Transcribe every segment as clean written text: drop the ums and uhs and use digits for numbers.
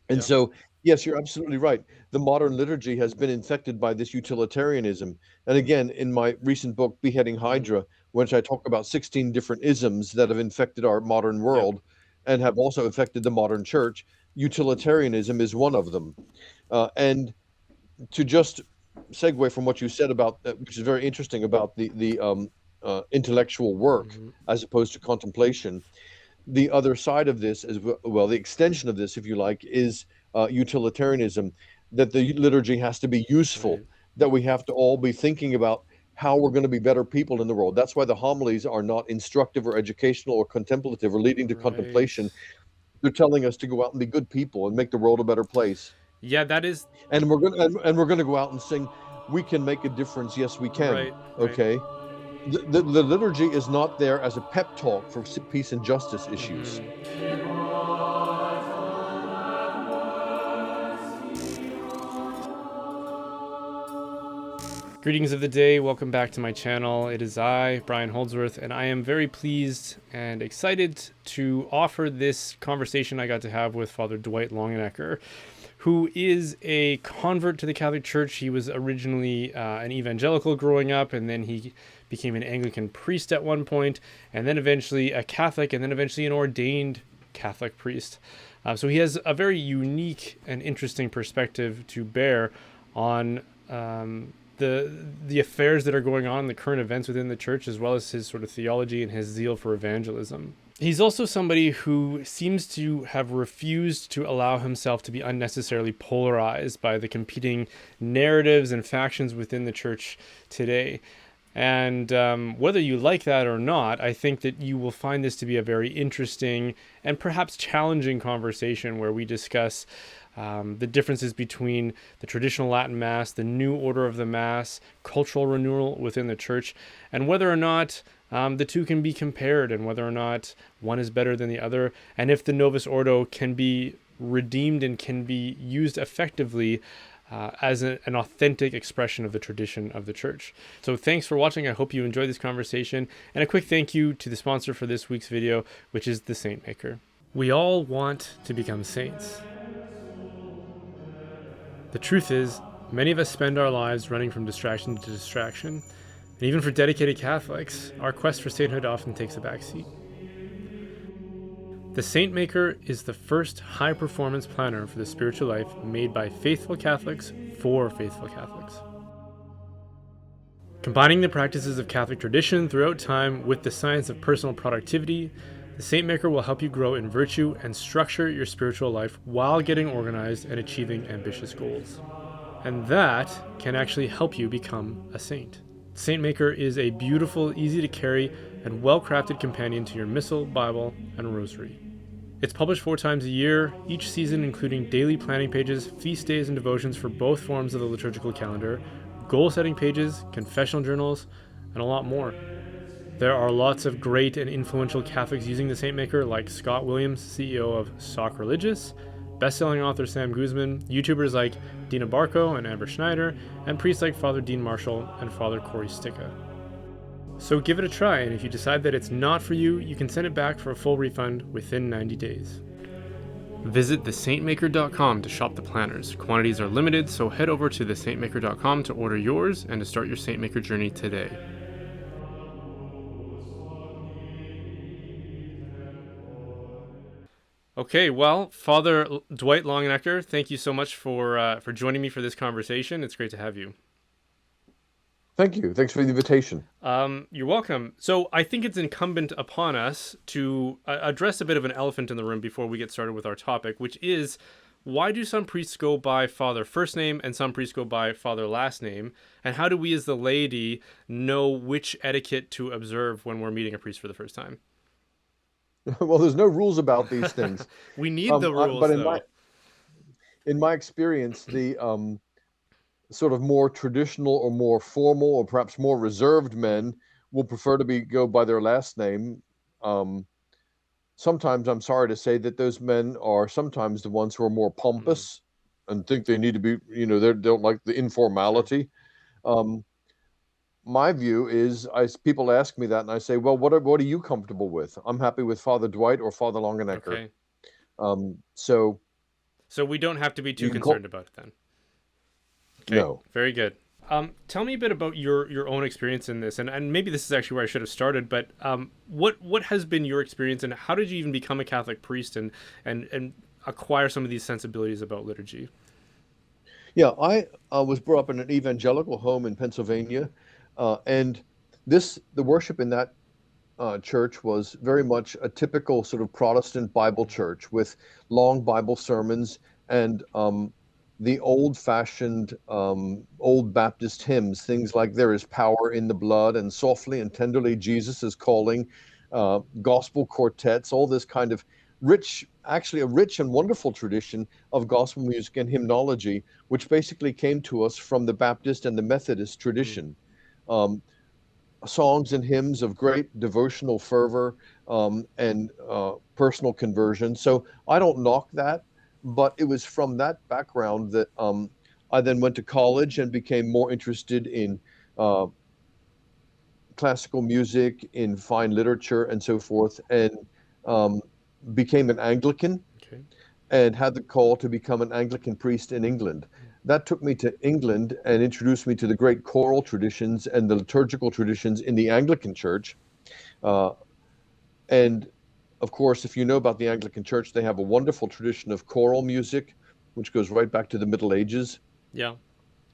And yeah. so, yes, you're absolutely right. The modern liturgy has been infected by this utilitarianism. And again, in my recent book, Beheading Hmm. Hydra, which I talk about 16 different isms that have infected our modern Yep. world and have also affected the modern church, utilitarianism is one of them. And to just segue from what you said about, which is very interesting about the intellectual work Hmm. as opposed to contemplation, the other side of this is, well, the extension of this, if you like, is utilitarianism, that the liturgy has to be useful, Right. that we have to all be thinking about how we're going to be better people in the world. That's why the homilies are not instructive or educational or contemplative or leading to Right. contemplation. They're telling us to go out and be good people and make the world a better place. Yeah, that is And we're going to go out and sing, we can make a difference. Yes, we can. right. Right. Okay. The liturgy is not there as a pep talk for peace and justice issues. Hmm. Greetings of the day. Welcome back to my channel. It is I, Brian Holdsworth, and I am very pleased and excited to offer this conversation I got to have with Father Dwight Longenecker, who is a convert to the Catholic Church. He was originally an evangelical growing up, and then he became an Anglican priest at one point, and then eventually a Catholic, and then eventually an ordained Catholic priest. So he has a very unique and interesting perspective to bear on the affairs that are going on, the current events within the church, as well as his sort of theology and his zeal for evangelism. He's also somebody who seems to have refused to allow himself to be unnecessarily polarized by the competing narratives and factions within the church today. And whether you like that or not, I think that you will find this to be a very interesting and perhaps challenging conversation where we discuss the differences between the traditional Latin Mass, the new order of the Mass, cultural renewal within the church, and whether or not the two can be compared, and whether or not one is better than the other, and if the Novus Ordo can be redeemed and can be used effectively as an authentic expression of the tradition of the church. So thanks for watching. I hope you enjoyed this conversation. And a quick thank you to the sponsor for this week's video, which is the Saint Maker. We all want to become saints. The truth is, many of us spend our lives running from distraction to distraction, and even for dedicated Catholics, our quest for sainthood often takes a backseat. The Saint Maker is the first high-performance planner for the spiritual life made by faithful Catholics for faithful Catholics. Combining the practices of Catholic tradition throughout time with the science of personal productivity, the Saint Maker will help you grow in virtue and structure your spiritual life while getting organized and achieving ambitious goals. And that can actually help you become a saint. Saint Maker is a beautiful, easy to carry, and well-crafted companion to your Missal, Bible, and Rosary. It's published 4 times a year, each season including daily planning pages, feast days, and devotions for both forms of the liturgical calendar, goal-setting pages, confessional journals, and a lot more. There are lots of great and influential Catholics using the Saint Maker, like Scott Williams, CEO of Sock Religious, best-selling author Sam Guzman, YouTubers like Dina Barco and Amber Schneider, and priests like Father Dean Marshall and Father Corey Sticka. So give it a try, and if you decide that it's not for you, you can send it back for a full refund within 90 days. Visit thesaintmaker.com to shop the planners. Quantities are limited, so head over to thesaintmaker.com to order yours and to start your Saint Maker journey today. Okay, well, Father Dwight Longenecker, thank you so much for joining me for this conversation. It's great to have you. Thank you. Thanks for the invitation. You're welcome. So I think it's incumbent upon us to address a bit of an elephant in the room before we get started with our topic, which is, why do some priests go by Father first name and some priests go by Father last name? And how do we as the laity know which etiquette to observe when we're meeting a priest for the first time? Well, there's no rules about these things. We need the rules, But though. in my experience, the sort of more traditional or more formal or perhaps more reserved men will prefer to go by their last name. Um, Sometimes I'm sorry to say that those men are sometimes the ones who are more Mm, pompous and think they need to be, they don't like the sure. informality. Um, my view is, people ask me that, and I say, well, what are you comfortable with? I'm happy with Father Dwight or Father Longenecker. Okay. So So we don't have to be too You can call concerned about it then. Okay, no. very good. Tell me a bit about your own experience in this, and maybe this is actually where I should have started. But what has been your experience, and how did you even become a Catholic priest and acquire some of these sensibilities about liturgy? Yeah, I was brought up in an evangelical home in Pennsylvania, and the worship in that church was very much a typical sort of Protestant Bible church with long Bible sermons and the old-fashioned old Baptist hymns, things like "There is power in the blood" and "Softly and tenderly Jesus is calling," gospel quartets, all this kind of actually a rich and wonderful tradition of gospel music and hymnology, which basically came to us from the Baptist and the Methodist Mm, tradition. Um, Songs and hymns of great devotional fervor and personal conversion. So I don't knock that, but it was from that background that I then went to college and became more interested in uh, classical music, in fine literature, and so forth, and um, became an Anglican okay. and had the call to become an Anglican priest in England. That took me to England and introduced me to the great choral traditions and the liturgical traditions in the Anglican Church. Uh, and of course, if you know about the Anglican Church, they have a wonderful tradition of choral music, which goes right back to the Middle Ages, Yeah.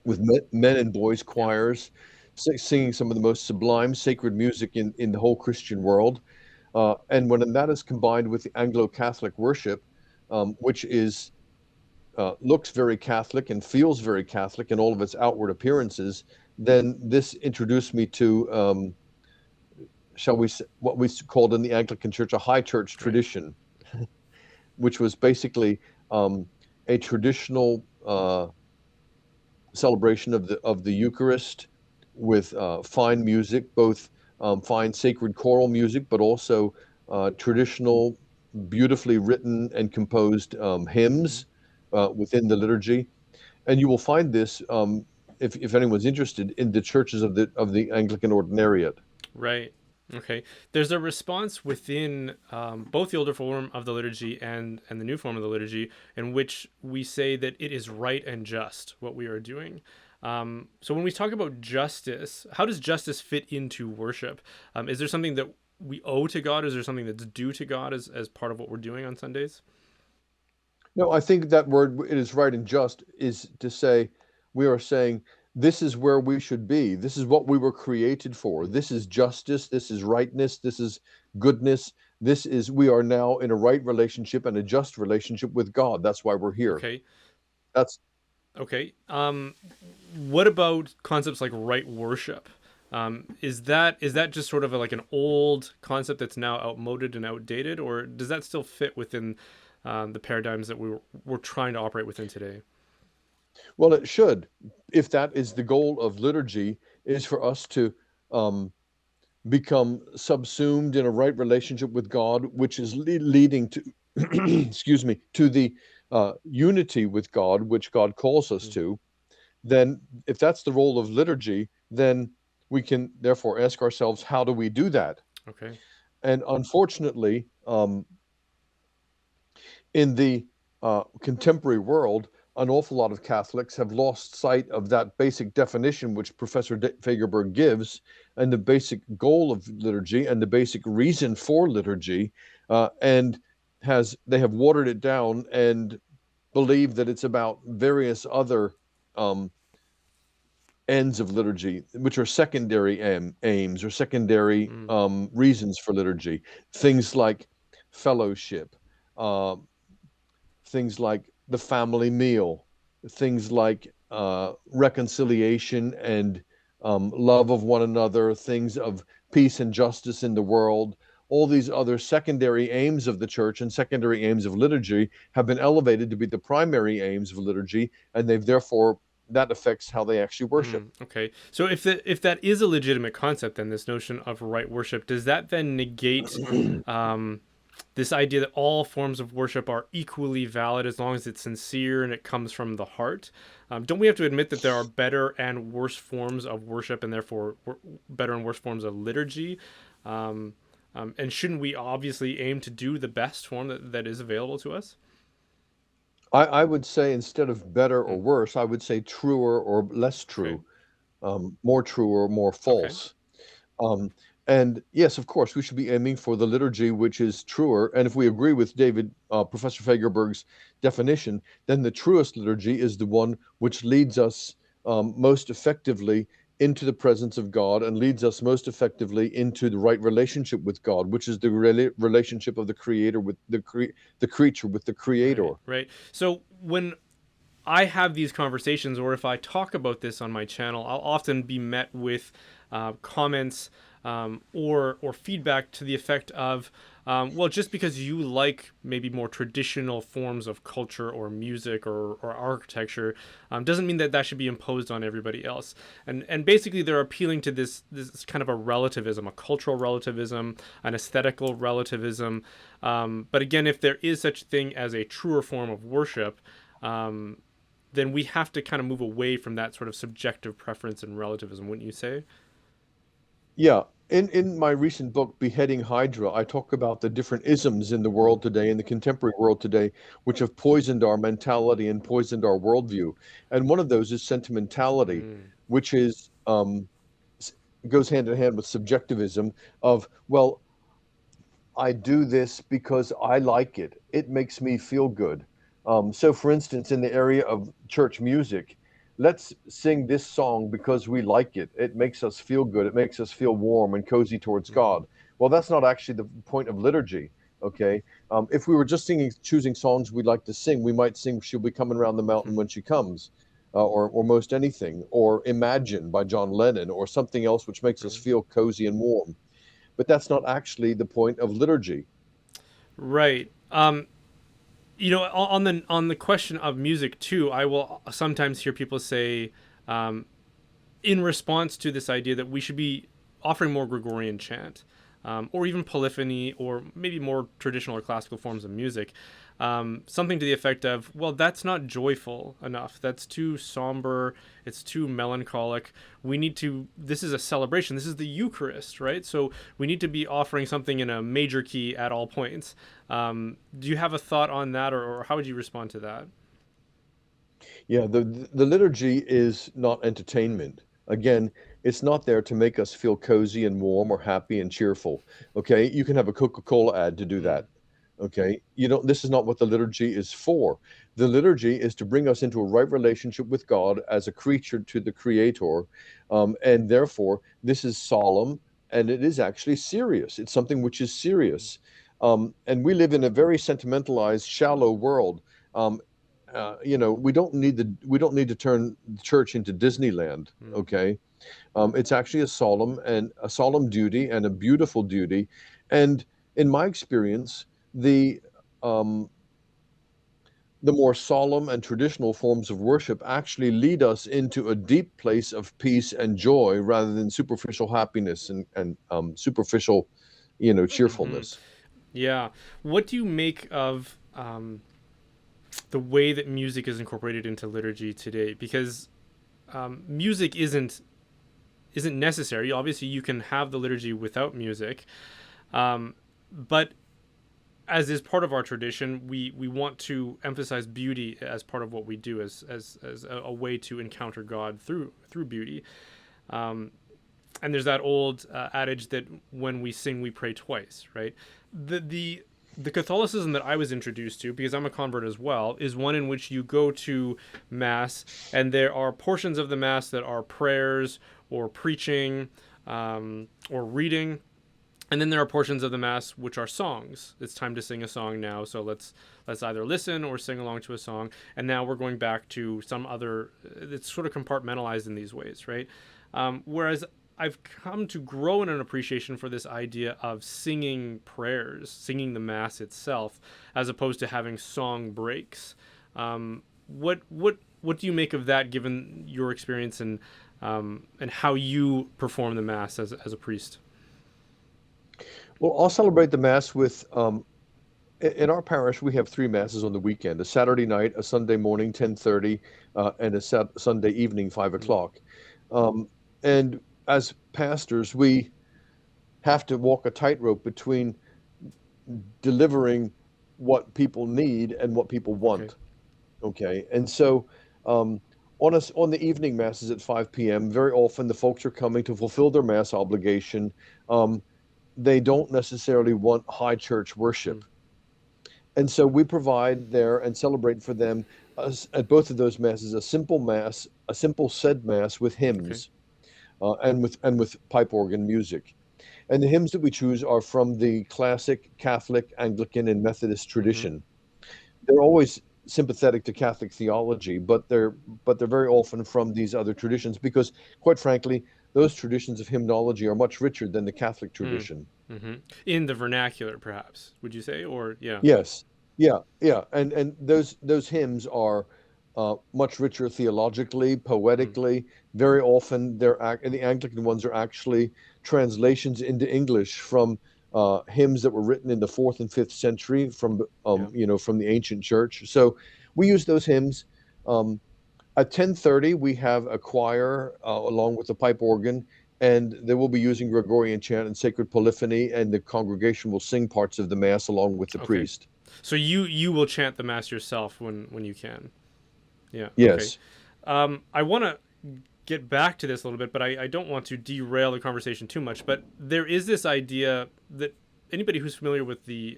with men and boys Yeah. choirs singing some of the most sublime sacred music in the whole Christian world. And when that is combined with the Anglo-Catholic worship, which is looks very Catholic and feels very Catholic in all of its outward appearances, then this introduced me to, shall we say, what we called in the Anglican Church a high church Right. tradition, which was basically a traditional celebration of the Eucharist with fine music, both fine sacred choral music, but also traditional, beautifully written and composed Mm, hymns within the liturgy. And you will find this, if anyone's interested, in the churches of the Anglican Ordinariate. right. Okay. There's a response within both the older form of the liturgy and the new form of the liturgy in which we say that it is right and just what we are doing. So when we talk about justice, how does justice fit into worship? Is there something that we owe to God? Is there something that's due to God as part of what we're doing on Sundays? No, I think that word, "it is right and just," is to say, we are saying, this is where we should be. This is what we were created for. This is justice. This is rightness. This is goodness. We are now in a right relationship and a just relationship with God. That's why we're here. Okay. That's Okay. What about concepts like right worship? Is that just sort of like an old concept that's now outmoded and outdated, or does that still fit within the paradigms that we're trying to operate within today? Well, it should. If that is the goal of liturgy, is for us to um, become subsumed in a right relationship with God, which is leading to, excuse me, to the unity with God, which God calls us Mm, to. Then, if that's the role of liturgy, then we can therefore ask ourselves, how do we do that? okay. And unfortunately, in the contemporary world, an awful lot of Catholics have lost sight of that basic definition which Professor Fagerberg gives, and the basic goal of liturgy and the basic reason for liturgy, and they have watered it down and believe that it's about various other um, ends of liturgy, which are secondary aims or secondary Mm, reasons for liturgy, things like fellowship, uh, things like the family meal, things like reconciliation and love of one another, things of peace and justice in the world. All these other secondary aims of the church and secondary aims of liturgy have been elevated to be the primary aims of liturgy, and that affects how they actually worship. okay. So if that is a legitimate concept, then this notion of right worship, does that then negate um, this idea that all forms of worship are equally valid as long as it's sincere and it comes from the heart? Don't we have to admit that there are better and worse forms of worship, and therefore better and worse forms of liturgy? And shouldn't we obviously aim to do the best form that is available to us? I would say instead of better or Mm, worse, I would say truer or less okay. true, more true or more Okay. false. Um, and yes, of course, we should be aiming for the liturgy which is truer. And if we agree with Professor Fagerberg's definition, then the truest liturgy is the one which leads us most effectively into the presence of God and leads us most effectively into the right relationship with God, which is the relationship of the Creator with the creature with the Creator. Right. Right. So when I have these conversations, or if I talk about this on my channel, I'll often be met with comments or feedback to the effect of, well, just because you like maybe more traditional forms of culture or music or architecture, doesn't mean that that should be imposed on everybody else. And basically, they're appealing to this kind of a relativism, a cultural relativism, an aesthetical relativism. But again, if there is such a thing as a truer form of worship, then we have to kind of move away from that sort of subjective preference and relativism, wouldn't you say? Yeah. In my recent book, Beheading Hydra, I talk about the different isms in the world today, in the contemporary world today, which have poisoned our mentality and poisoned our worldview. And one of those is sentimentality, Mm, which is s- goes hand in hand with subjectivism of, well, I do this because I like it. It makes me feel good. So, for instance, in the area of church music, let's sing this song because we like it. It makes us feel good. It makes us feel warm and cozy towards mm-hmm, God. Well, that's not actually the point of liturgy. Okay. If we were just choosing songs we'd like to sing, we might sing "She'll Be Coming Round the Mountain When She Comes," or most anything, or "Imagine" by John Lennon, or something else which makes us right. feel cozy and warm. But that's not actually the point of liturgy. Right. On the question of music too, I will sometimes hear people say, um, in response to this idea that we should be offering more Gregorian chant, or even polyphony, or maybe more traditional or classical forms of music. Something to the effect of, well, that's not joyful enough. That's too somber. It's too melancholic. This is a celebration. This is the Eucharist, right? So we need to be offering something in a major key at all points. Do you have a thought on that, or how would you respond to that? Yeah, the liturgy is not entertainment. Again, it's not there to make us feel cozy and warm or happy and cheerful. Okay, you can have a Coca-Cola ad to do Mm, that. Okay, you don't. This is not what the liturgy is for. The liturgy is to bring us into a right relationship with God as a creature to the Creator, and therefore this is solemn and it is actually serious. It's something which is serious, and we live in a very sentimentalized, shallow world. Um, we don't need to turn the church into Disneyland. mm, Okay, it's actually a solemn duty and a beautiful duty, and in my experience, the um, the more solemn and traditional forms of worship actually lead us into a deep place of peace and joy rather than superficial happiness and superficial, mm-hmm. cheerfulness. Yeah. What do you make of the way that music is incorporated into liturgy today? Because music isn't necessary. Obviously, you can have the liturgy without music, but as is part of our tradition, we want to emphasize beauty as part of what we do, as a way to encounter God through beauty. Um, and there's that old adage that when we sing, we pray twice, right? The Catholicism that I was introduced to, because I'm a convert as well, is one in which you go to Mass and there are portions of the Mass that are prayers or preaching, or reading, and then there are portions of the Mass which are songs. It's time to sing a song now, so let's either listen or sing along to a song. And now we're going back to some other. It's sort of compartmentalized in these ways, right? Whereas I've come to grow in an appreciation for this idea of singing prayers, singing the Mass itself, as opposed to having song breaks. What do you make of that, given your experience and how you perform the Mass as a priest? Well, I'll celebrate the Mass with in our parish, we have three masses on the weekend: a Saturday night, a Sunday morning, 10:30, and a Sunday evening, 5 o'clock. Um, and as pastors, we have to walk a tightrope between delivering what people need and what people Okay. want. Okay, and so on the evening masses at 5 p.m., very often the folks are coming to fulfill their mass obligation. Um, they don't necessarily want high church worship. Mm. And so we provide there and celebrate for them at both of those masses a simple mass, a simple said mass with Okay. hymns and with pipe organ music. And the hymns that we choose are from the classic Catholic, Anglican, and Methodist Mm-hmm. tradition. They're always sympathetic to Catholic theology, but they're very often from these other traditions because, quite frankly, those traditions of hymnology are much richer than the Catholic Mm. tradition. Mm-hmm. In the vernacular, perhaps, would you say? Or, yeah. Yes, yeah, yeah, and those hymns are much richer theologically, Mm. poetically. Very often, the Anglican ones are actually translations into English from hymns that were written in the fourth and fifth century from Yeah. from the ancient church. So we use those hymns. Um, at 10:30, we have a choir along with the pipe organ, and they will be using Gregorian chant and sacred polyphony, and the congregation will sing parts of the mass along with the Okay. priest. So you will chant the mass yourself when you can. Yeah. Okay. Yes. I want to get back to this a little bit, but I don't want to derail the conversation too much. But there is this idea that anybody who's familiar with the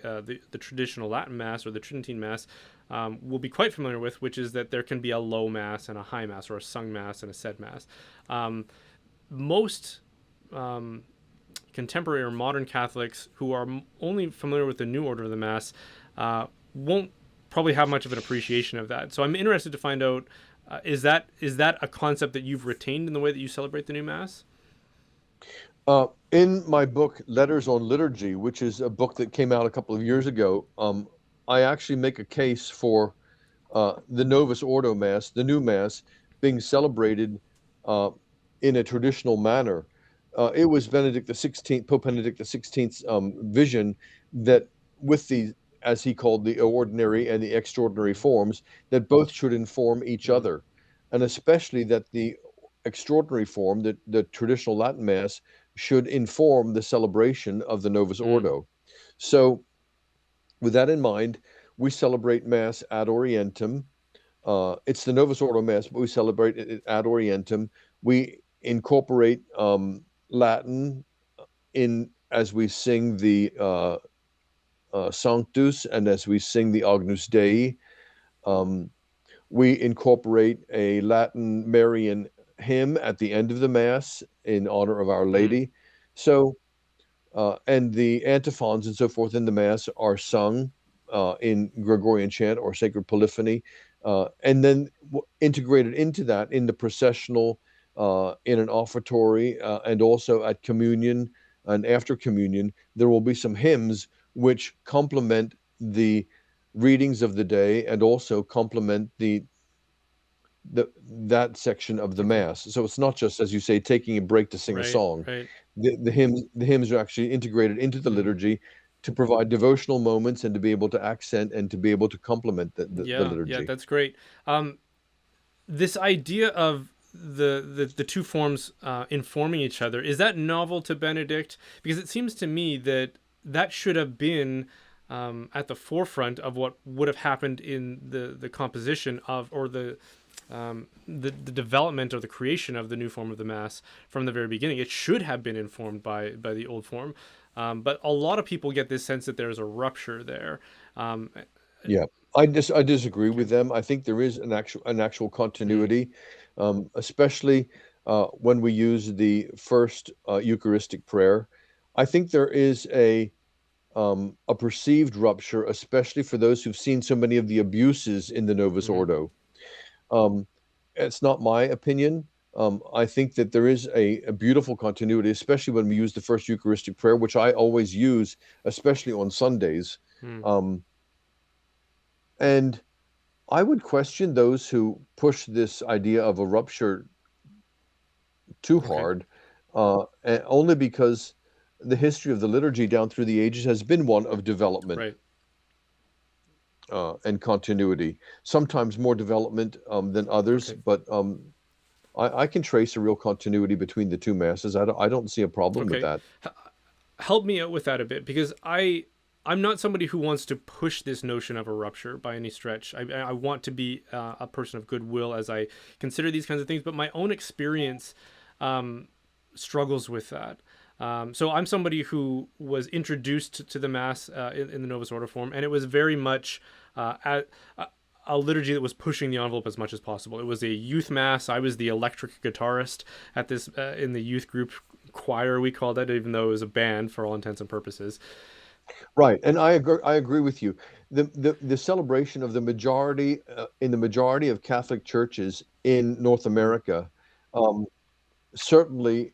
traditional Latin Mass or the Tridentine Mass will be quite familiar with, which is that there can be a low Mass and a high Mass, or a sung Mass and a said Mass. Most um, contemporary or modern Catholics who are only familiar with the new order of the Mass won't probably have much of an appreciation of that. So I'm interested to find out, is that a concept that you've retained in the way that you celebrate the new Mass? In my book, Letters on Liturgy, which is a book that came out a couple of years Mm. ago, I actually make a case for the Novus Ordo Mass, the new Mass, being celebrated uh, in a traditional manner. It was Benedict the 16th, Pope Benedict the 16th's vision that with the, as he called the ordinary and the extraordinary Mm. forms, that both should inform each Mm. other, and especially that the extraordinary form, the traditional Latin Mass, should inform the celebration of the Novus Mm. Ordo. So, with that in mind, we celebrate Mass ad Orientem. It's the Novus Ordo Mass, but we celebrate it ad Orientem. We incorporate Latin in as we sing the Sanctus and as we sing the Agnus Dei. Um, we incorporate a Latin Marian hymn at the end of the Mass in honor of Our Mm. Lady. So, and the antiphons and so forth in the Mass are sung in Gregorian chant or sacred polyphony, and then integrated into that in the processional, in an offertory, and also at communion and after communion, there will be some hymns which complement the readings of the day and also complement the that section of the Okay. mass. So it's not just, as you say, taking a break to sing a Right. song. Right. The hymns are actually integrated into the Mm. liturgy to provide devotional moments and to be able to accent and to be able to complement the Yeah. Yeah. liturgy. That's great. This idea of the two forms informing each other, is that novel to Benedict? Because it seems to me that that should have been at the forefront of what would have happened in the composition of, or the development or the creation of the new form of the Mass from the very beginning. It should have been informed by the old form, but a lot of people get this sense that there's a rupture there. Um, Yeah, I disagree okay. with them. I think there is an actual Mm. continuity, especially when we use the first Eucharistic prayer. I think there is a perceived rupture, especially for those who've seen so many of the abuses in the Novus Hmm. Ordo. Um, it's not my opinion. I think that there is a beautiful continuity, especially when we use the first Eucharistic prayer, which I always use, especially on Sundays. Mm. Um, and I would question those who push this idea of a rupture too Okay. hard, and only because the history of the liturgy down through the ages has been one of development Right. and continuity. Sometimes more development than others, Okay. but I can trace a real continuity between the two masses. I don't see a problem with Okay. that. Help me out with that a bit, because I'm not somebody who wants to push this notion of a rupture by any stretch. I want to be a person of goodwill as I consider these kinds of things, but my own experience struggles with that. So I'm somebody who was introduced to the Mass in the Novus Ordo form, and it was very much a liturgy that was pushing the envelope as much as possible. It was a youth Mass. I was the electric guitarist at this in the youth group choir, we called it, even though it was a band for all intents and purposes. Right, and I agree with you. The celebration of the majority in the majority of Catholic churches in North America certainly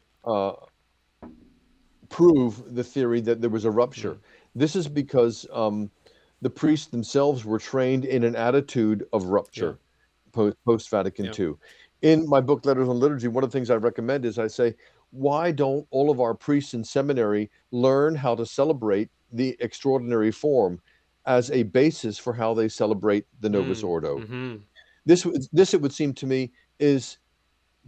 prove the theory that there was a rupture. This is because the priests themselves were trained in an attitude of rupture post Vatican II. In my book, Letters on Liturgy, one of the things I recommend is I say, why don't all of our priests in seminary learn how to celebrate the extraordinary form as a basis for how they celebrate the Novus Ordo? This, it would seem to me, is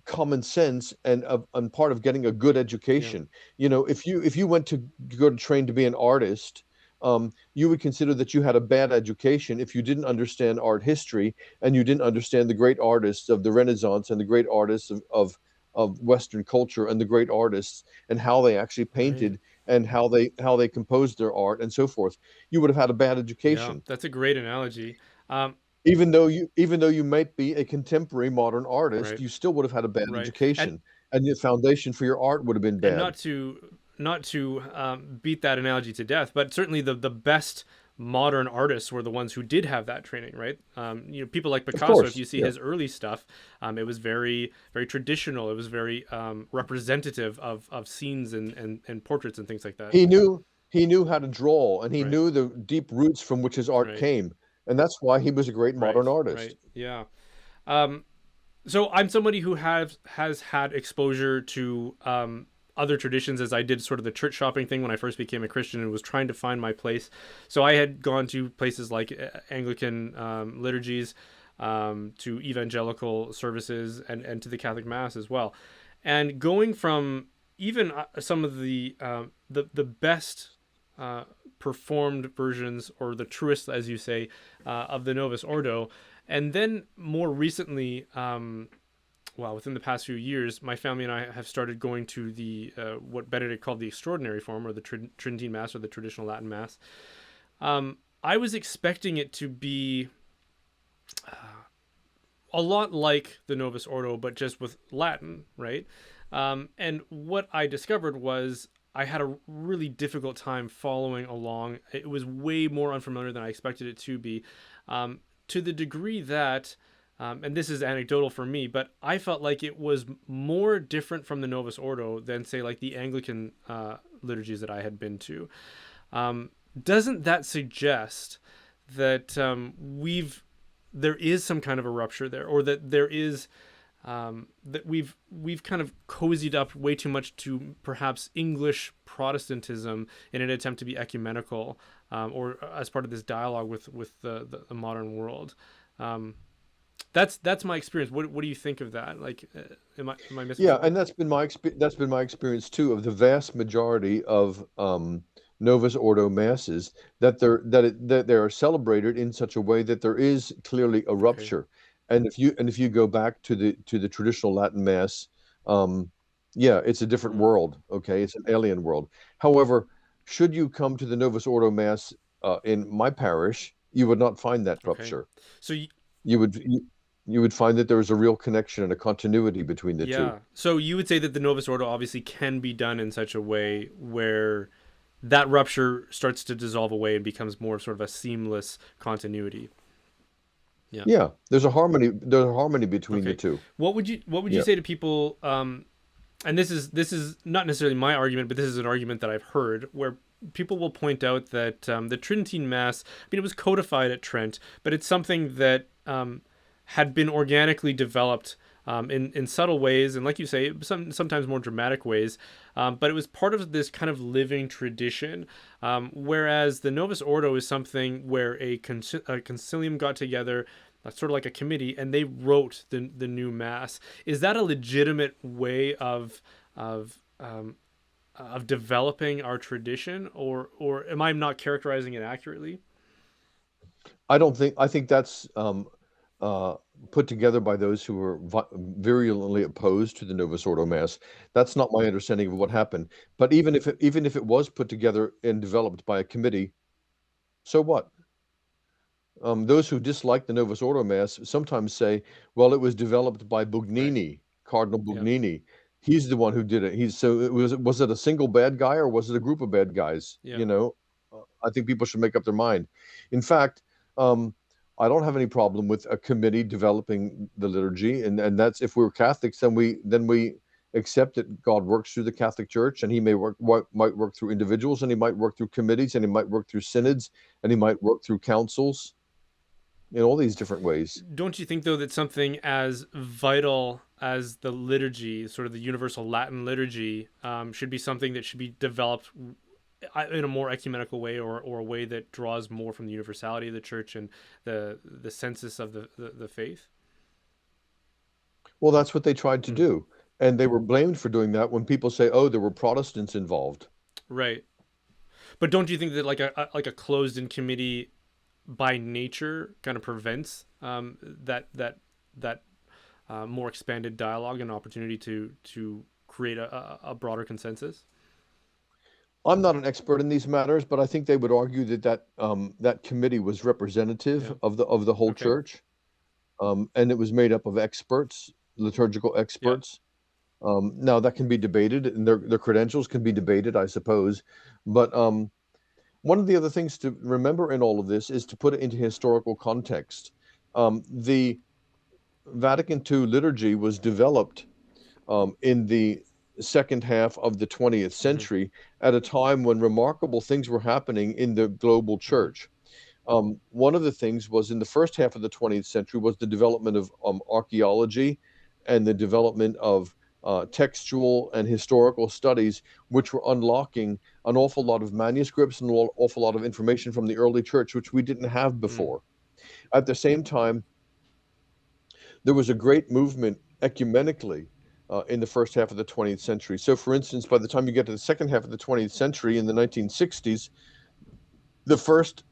common sense and part of getting a good education. You know, if you went to go to train to be an artist, you would consider that you had a bad education if you didn't understand art history and you didn't understand the great artists of the Renaissance and the great artists of Western culture and the great artists and how they actually painted and how they composed their art and so forth. You would have had a bad education. That's a great analogy. Even though you might be a contemporary modern artist, you still would have had a bad education, and the foundation for your art would have been bad. And not to beat that analogy to death, but certainly the best modern artists were the ones who did have that training, right? You know, people like Picasso. If you see his early stuff, it was very, very traditional. It was very representative of scenes and portraits and things like that. He knew how to draw, and he knew the deep roots from which his art came. And that's why he was a great modern artist. Right. Yeah. So I'm somebody who has had exposure to other traditions, as I did sort of the church shopping thing when I first became a Christian and was trying to find my place. So I had gone to places like Anglican liturgies, to evangelical services, and to the Catholic Mass as well. And going from even some of the best performed versions, or the truest, as you say, of the Novus Ordo, and then more recently, within the past few years, my family and I have started going to the what Benedict called the extraordinary form, or the Trinity Mass, or the traditional Latin Mass. I was expecting it to be a lot like the Novus Ordo, but just with Latin, right? And what I discovered was I had a really difficult time following along. It was way more unfamiliar than I expected it to be, to the degree that, and this is anecdotal for me, but I felt like it was more different from the Novus Ordo than, say, like the Anglican liturgies that I had been to. Doesn't that suggest that there is some kind of a rupture there, or that there is that we've kind of cozied up way too much to perhaps English Protestantism in an attempt to be ecumenical, or as part of this dialogue with the modern world? That's my experience. What do you think of that? Like, am I missing? Yeah, and that's been my experience too, of the vast majority of Novus Ordo masses, that they are celebrated in such a way that there is clearly a rupture. And if you go back to the traditional Latin Mass, it's a different world. Okay, it's an alien world. However, should you come to the Novus Ordo Mass in my parish, you would not find that rupture. So you would find that there is a real connection and a continuity between the two. So you would say that the Novus Ordo obviously can be done in such a way where that rupture starts to dissolve away and becomes more sort of a seamless continuity. Yeah, there's a harmony between the two. What would you say to people, and this is not necessarily my argument, but this is an argument that I've heard, where people will point out that the Tridentine Mass, I mean, it was codified at Trent, but it's something that had been organically developed in subtle ways, and like you say, sometimes more dramatic ways, but it was part of this kind of living tradition, whereas the Novus Ordo is something where a concilium got together, sort of like a committee, and they wrote the new Mass. Is that a legitimate way of of developing our tradition, or am I not characterizing it accurately? I think that's uh, put together by those who were virulently opposed to the Novus Ordo Mass. That's not my understanding of what happened. But even if it was put together and developed by a committee, so what? Those who dislike the Novus Ordo Mass sometimes say, well, it was developed by Right. Bugnini, Cardinal Yeah. Bugnini. He's the one who did it. So was it a single bad guy or was it a group of bad guys? Yeah. You know, I think people should make up their mind. In fact, um, I don't have any problem with a committee developing the liturgy, and that's if we're Catholics, then we accept that God works through the Catholic Church, and He might work through individuals, and He might work through committees, and He might work through synods, and He might work through councils in all these different ways. Don't you think though that something as vital as the liturgy, sort of the universal Latin liturgy, should be something that should be developed in a more ecumenical way, or a way that draws more from the universality of the church and the census of the faith? Well, that's what they tried to Mm. do. And they were blamed for doing that when people say, oh, there were Protestants involved. Right. But don't you think that like a closed in committee by nature kind of prevents that more expanded dialogue and opportunity to create a broader consensus? I'm not an expert in these matters, but I think they would argue that that committee was representative Yeah. of the whole Okay. church, and it was made up of experts, liturgical Yeah. experts. Now that can be debated, and their credentials can be debated, I suppose. But one of the other things to remember in all of this is to put it into historical context. The Vatican II liturgy was developed in the second half of the 20th Mm-hmm. century at a time when remarkable things were happening in the global Mm-hmm. church. One of the things was in the first half of the 20th century was the development of archaeology and the development of textual and historical studies, which were unlocking an awful lot of manuscripts and an awful lot of information from the early church, which we didn't have Mm. before. At the same time, there was a great movement ecumenically in the first half of the 20th century. So, for instance, by the time you get to the second half of the 20th century in the 1960s, the first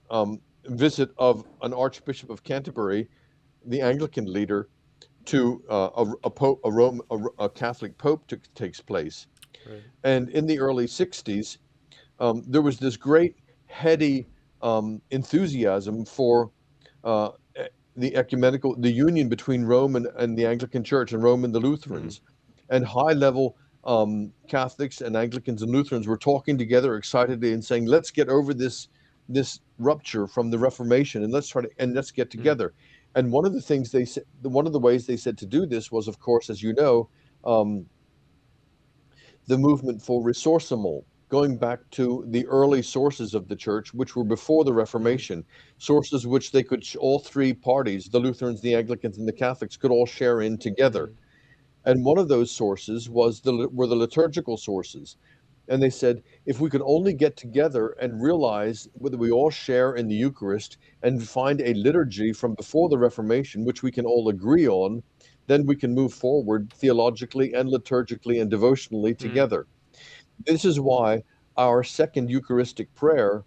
visit of an Archbishop of Canterbury, the Anglican leader, to a pope, a Catholic pope, takes place. Right. And in the early 60s, there was this great heady enthusiasm for uh, the union between Rome and the Anglican Church and Rome and the Mm-hmm. Lutherans. And high level Catholics and Anglicans and Lutherans were talking together excitedly and saying, let's get over this rupture from the Reformation and let's get Mm. together. And one of the things they said, one of the ways they said to do this was, of course, as you know, um, the movement for ressourcement, going back to the early sources of the church, which were before the Mm-hmm. Reformation, sources which they could, all three parties, the Lutherans, the Anglicans, and the Catholics, could all share in together. Mm-hmm. And one of those sources were the liturgical sources. And they said, if we could only get together and realize whether we all share in the Eucharist and find a liturgy from before the Reformation, which we can all agree on, then we can move forward theologically and liturgically and devotionally Mm. together. This is why our second Eucharistic prayer,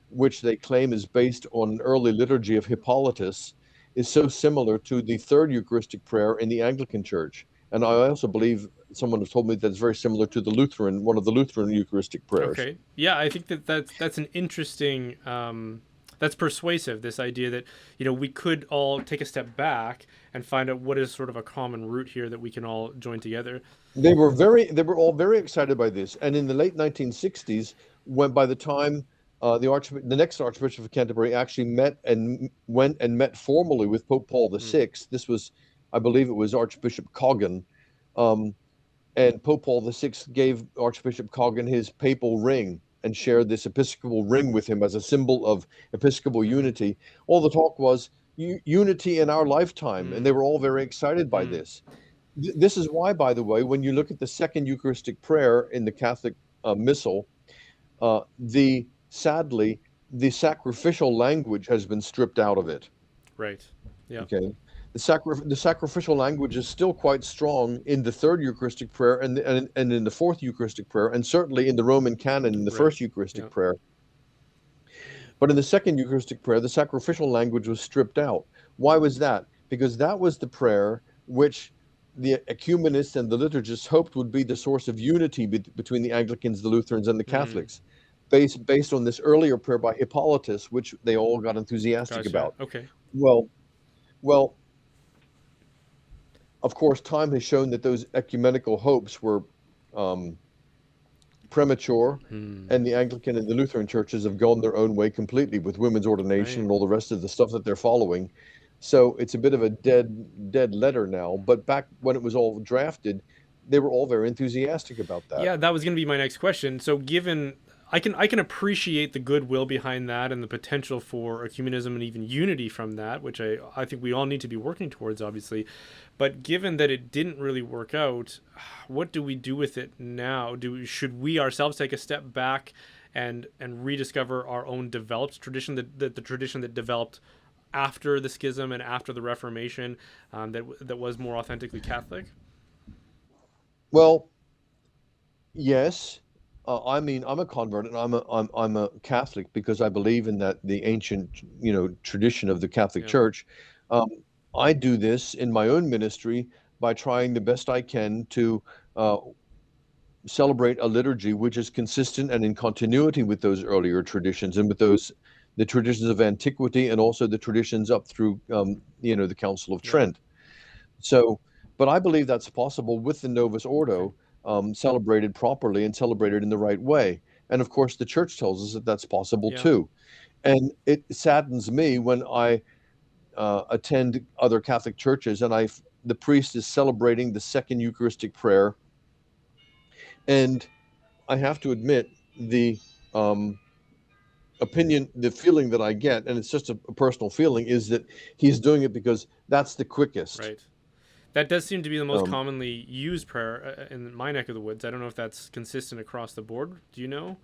which they claim is based on an early liturgy of Hippolytus, is so similar to the third Eucharistic prayer in the Anglican Church. And I also believe someone has told me that it's very similar to one of the Lutheran Eucharistic prayers. Okay. Yeah, I think that's an interesting. That's persuasive. This idea that we could all take a step back and find out what is sort of a common root here that we can all join together. They were all very excited by this. And in the late 1960s, when by the time the next Archbishop of Canterbury actually went and met formally with Pope Paul the Mm. Sixth. This was, I believe, it was Archbishop Coggan, um, and Pope Paul the Sixth gave Archbishop Coggan his papal ring and shared this episcopal ring with him as a symbol of episcopal Mm-hmm. unity. All the talk was unity in our lifetime, and they Mm. were all very excited by Mm. this. This is why, by the way, when you look at the second Eucharistic prayer in the Catholic Missal, the sacrificial language has been stripped out of it. Right. Yeah. Okay, the sacrificial language is still quite strong in the third Eucharistic prayer and in the fourth Eucharistic prayer, and certainly in the Roman canon in the Right. first Eucharistic Yeah. prayer. But in the second Eucharistic prayer, the sacrificial language was stripped out. Why was that? Because that was the prayer which the ecumenists and the liturgists hoped would be the source of unity between the Anglicans, the Lutherans, and the Mm, Catholics, based on this earlier prayer by Hippolytus, which they all got enthusiastic gotcha. about. Okay. Well, well, of course, time has shown that those ecumenical hopes were um, premature, Mm, and the Anglican and the Lutheran churches have gone their own way completely with women's ordination right. and all the rest of the stuff that they're following. So it's a bit of a dead letter now. But back when it was all drafted, they were all very enthusiastic about that. Yeah, that was going to be my next question. So, given I can appreciate the goodwill behind that and the potential for ecumenism and even unity from that, which I think we all need to be working towards, obviously. But given that it didn't really work out, what do we do with it now? Should we ourselves take a step back and rediscover our own developed tradition, the tradition that developed after the schism and after the Reformation, that was more authentically Catholic? Well, yes. I mean, I'm a convert and I'm a Catholic because I believe in that the ancient, tradition of the Catholic Yeah. Church. Um, I do this in my own ministry by trying the best I can to uh, celebrate a liturgy which is consistent and in continuity with those earlier traditions and with the traditions of antiquity and also the traditions up through the Council of Yeah. Trent. So, but I believe that's possible with the Novus Okay. Ordo, celebrated properly and celebrated in the right way. And of course, the Church tells us that that's possible Yeah. too. And it saddens me when I attend other Catholic churches and the priest is celebrating the second Eucharistic prayer, and I have to admit the um, the feeling that I get, and it's just a personal feeling, is that he's doing it because that's the quickest. Right. That does seem to be the most Um, commonly used prayer in my neck of the woods. I don't know if that's consistent across the board. Do you know?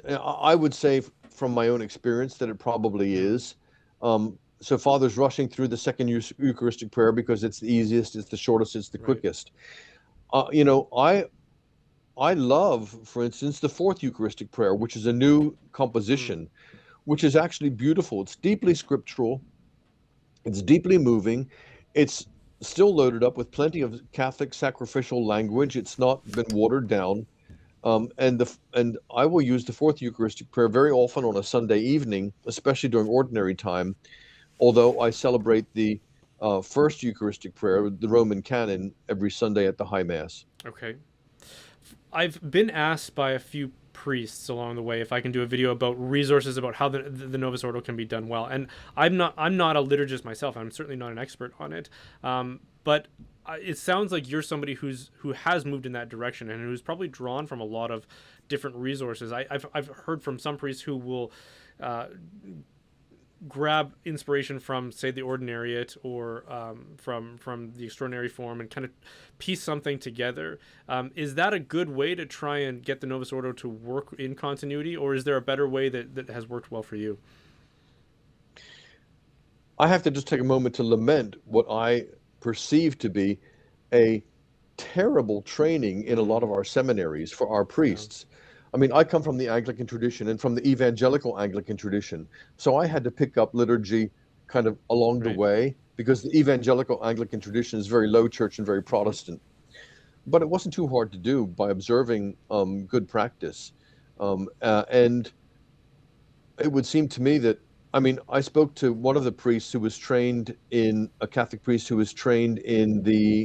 I would say from my own experience that it probably Mm, is. So Father's rushing through the second Eucharistic prayer because it's the easiest, it's the shortest, it's the right. quickest. I love, for instance, the fourth Eucharistic prayer, which is a new Mm, composition, which is actually beautiful. It's deeply scriptural. It's deeply moving. It's still loaded up with plenty of Catholic sacrificial language. It's not been watered down. And I will use the fourth Eucharistic prayer very often on a Sunday evening, especially during ordinary time. Although I celebrate the first Eucharistic prayer, the Roman canon, every Sunday at the High Mass. okay. I've been asked by a few priests along the way if I can do a video about resources about how the Novus Ordo can be done well. And I'm not a liturgist myself. I'm certainly not an expert on it. But it sounds like you're somebody who has moved in that direction and who's probably drawn from a lot of different resources. I've heard from some priests who will grab inspiration from, say, the Ordinariate or from the Extraordinary Form and kind of piece something together. Is that a good way to try and get the Novus Ordo to work in continuity, or is there a better way that has worked well for you? I have to just take a moment to lament what I perceive to be a terrible training in a lot Mm, of our seminaries for our yeah. priests. I mean, I come from the Anglican tradition and from the evangelical Anglican tradition. So I had to pick up liturgy kind of along the Right. way because the evangelical Anglican tradition is very low church and very Mm-hmm. Protestant. But it wasn't too hard to do by observing good practice. And it would seem to me that, I mean, I spoke to one of the priests who was trained in a Catholic priest who was trained in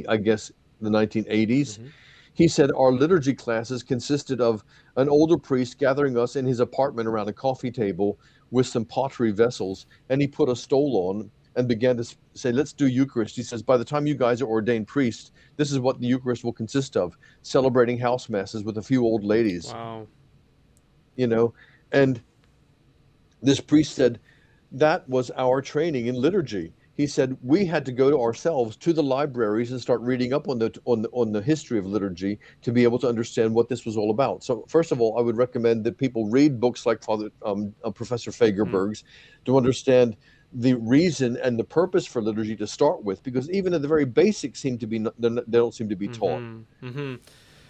I guess, the 1980s. Mm-hmm. He said our liturgy classes consisted of an older priest gathering us in his apartment around a coffee table with some pottery vessels, and he put a stole on and began to say, "Let's do Eucharist." He says, "By the time you guys are ordained priests, this is what the Eucharist will consist of: celebrating house masses with a few old ladies." Wow. You know, and this priest said, that was our training in liturgy. He said we had to go to ourselves to the libraries and start reading up on the history of liturgy to be able to understand what this was all about. So first of all, I would recommend that people read books like Professor Mm, Fagerberg's to understand the reason and the purpose for liturgy to start with, because even at the very basics seem to be they don't seem to be taught.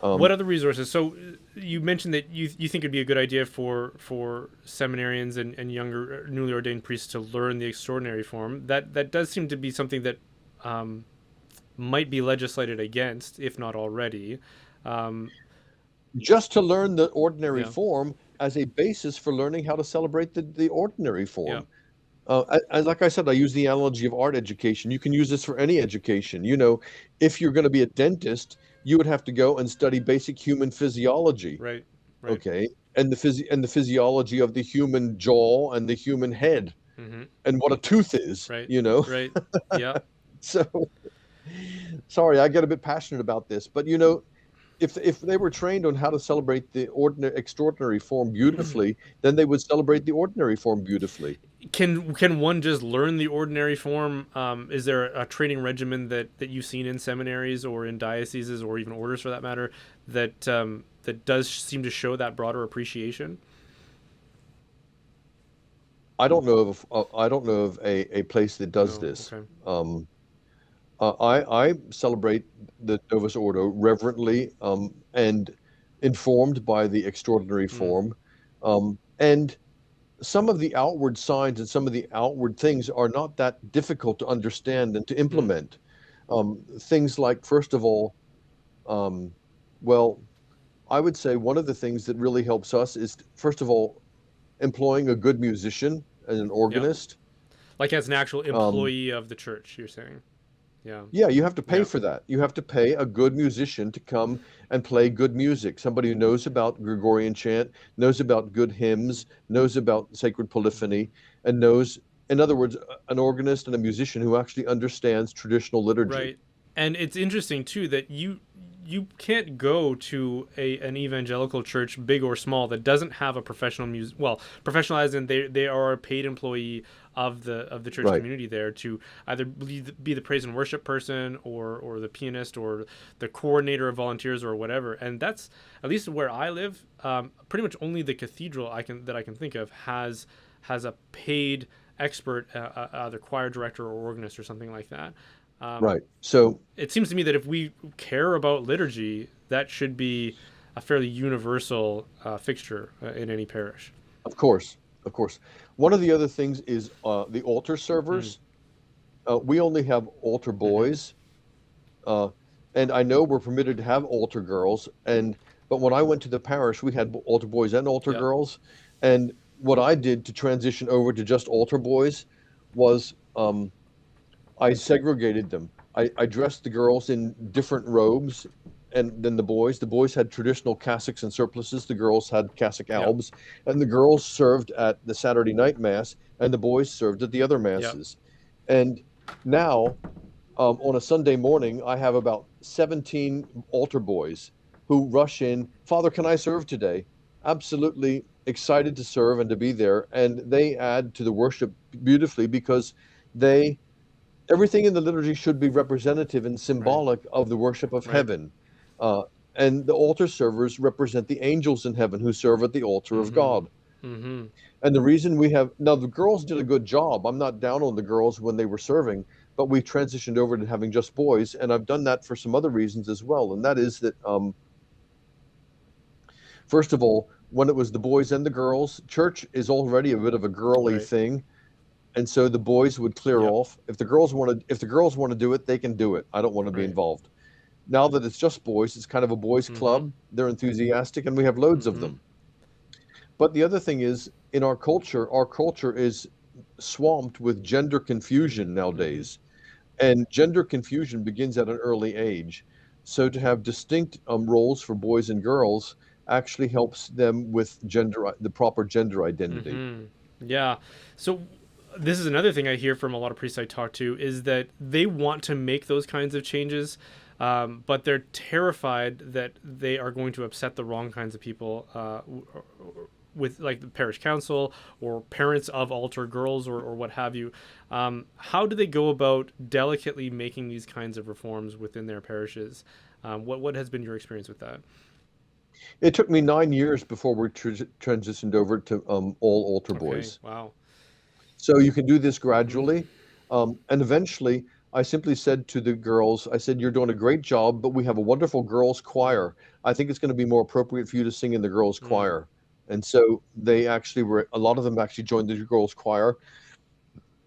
What other resources? So you mentioned that you think it'd be a good idea for seminarians and younger newly ordained priests to learn the extraordinary form. That does seem to be something that might be legislated against, if not already. Just to learn the ordinary Yeah. form as a basis for learning how to celebrate the ordinary Yeah. form. And like I said, I use the analogy of art education. You can use this for any education. You know, if you're going to be a dentist, you would have to go and study basic human physiology, Right. Right. okay, and the physiology of the human jaw and the human head, Mm-hmm. and what a tooth is. Right. You know, Right. Yeah. so sorry, I get a bit passionate about this, but you know, if they were trained on how to celebrate the ordinary extraordinary form beautifully, then they would celebrate the ordinary form beautifully. Can one just learn the ordinary form? Is there a training regimen that you've seen in seminaries or in dioceses or even orders for that matter that does seem to show that broader appreciation? I don't know of a place that does No. this. Okay. I celebrate the Novus Ordo reverently and informed by the extraordinary Mm. form, and some of the outward signs and some of the outward things are not that difficult to understand and to Mm. implement. Things like, first of all, um, well, I would say one of the things that really helps us is, first of all, employing a good musician and an Yeah. organist. Like as an actual Um, employee of the church, you're saying. Yeah. yeah, you have to pay Yeah. for that. You have to pay a good musician to come and play good music. Somebody who knows about Gregorian chant, knows about good hymns, knows about sacred polyphony, and knows, in other words, an organist and a musician who actually understands traditional liturgy. Right. And it's interesting too that you can't go to an evangelical church, big or small, that doesn't have a professional music. Well, professional as in they are a paid employee of the church Right. community there to either be the praise and worship person or the pianist or the coordinator of volunteers or whatever. And that's at least where I live. Pretty much only the cathedral I can think of has a paid expert, either choir director or organist or something like that. Right. So, It seems to me that if we care about liturgy, that should be a fairly universal fixture in any parish. of course, of course. One of the other things is the altar Mm. servers. We only have altar Mm-hmm. boys. Uh, and I know we're permitted to have altar girls, but when I went to the parish, we had altar boys and altar Yep. girls. And what I did to transition over to just altar boys was I segregated them. I dressed the girls in different robes and than the boys. The boys had traditional cassocks and surplices. The girls had cassock Yep. albs, and the girls served at the Saturday night mass, and the boys served at the other Yep. masses. And now on a Sunday morning, I have about 17 altar boys who rush in. Father, can I serve today? Absolutely excited to serve and to be there. And they add to the worship beautifully because they, everything in the liturgy should be representative and Right. symbolic of the worship of Right. heaven. Uh, and the altar servers represent the angels in heaven who serve at the altar of Mm-hmm. God. Mm-hmm. And the reason we have now the girls did a good job. I'm not down on the girls when they were serving, but we transitioned over to having just boys, and I've done that for some other reasons as well. And that is that first of all, when it was the boys and the girls, church is already a bit of a girly Right. thing, and so the boys would clear Yep. off. If the girls want to do it, they can do it. I don't want to be Right. involved. Now that it's just boys, it's kind of a boys Mm-hmm. club. They're enthusiastic, and we have loads of Mm-hmm. them. But the other thing is, in our culture is swamped with gender confusion Mm-hmm. nowadays, and gender confusion begins at an early age. So to have distinct roles for boys and girls actually helps them with the proper gender identity. Mm-hmm. Yeah. So this is another thing I hear from a lot of priests I talk to is that they want to make those kinds of changes, but they're terrified that they are going to upset the wrong kinds of people, with like the parish council or parents of altar girls or what have you. How do they go about delicately making these kinds of reforms within their parishes? What has been your experience with that? It took me 9 years before we transitioned over to all altar Okay. boys. Wow. So you can do this gradually. And eventually, I simply said to the girls, I said, "You're doing a great job, but we have a wonderful girls' choir. I think it's going to be more appropriate for you to sing in the girls' Mm. choir." And so they actually were, a lot of them actually joined the girls' choir.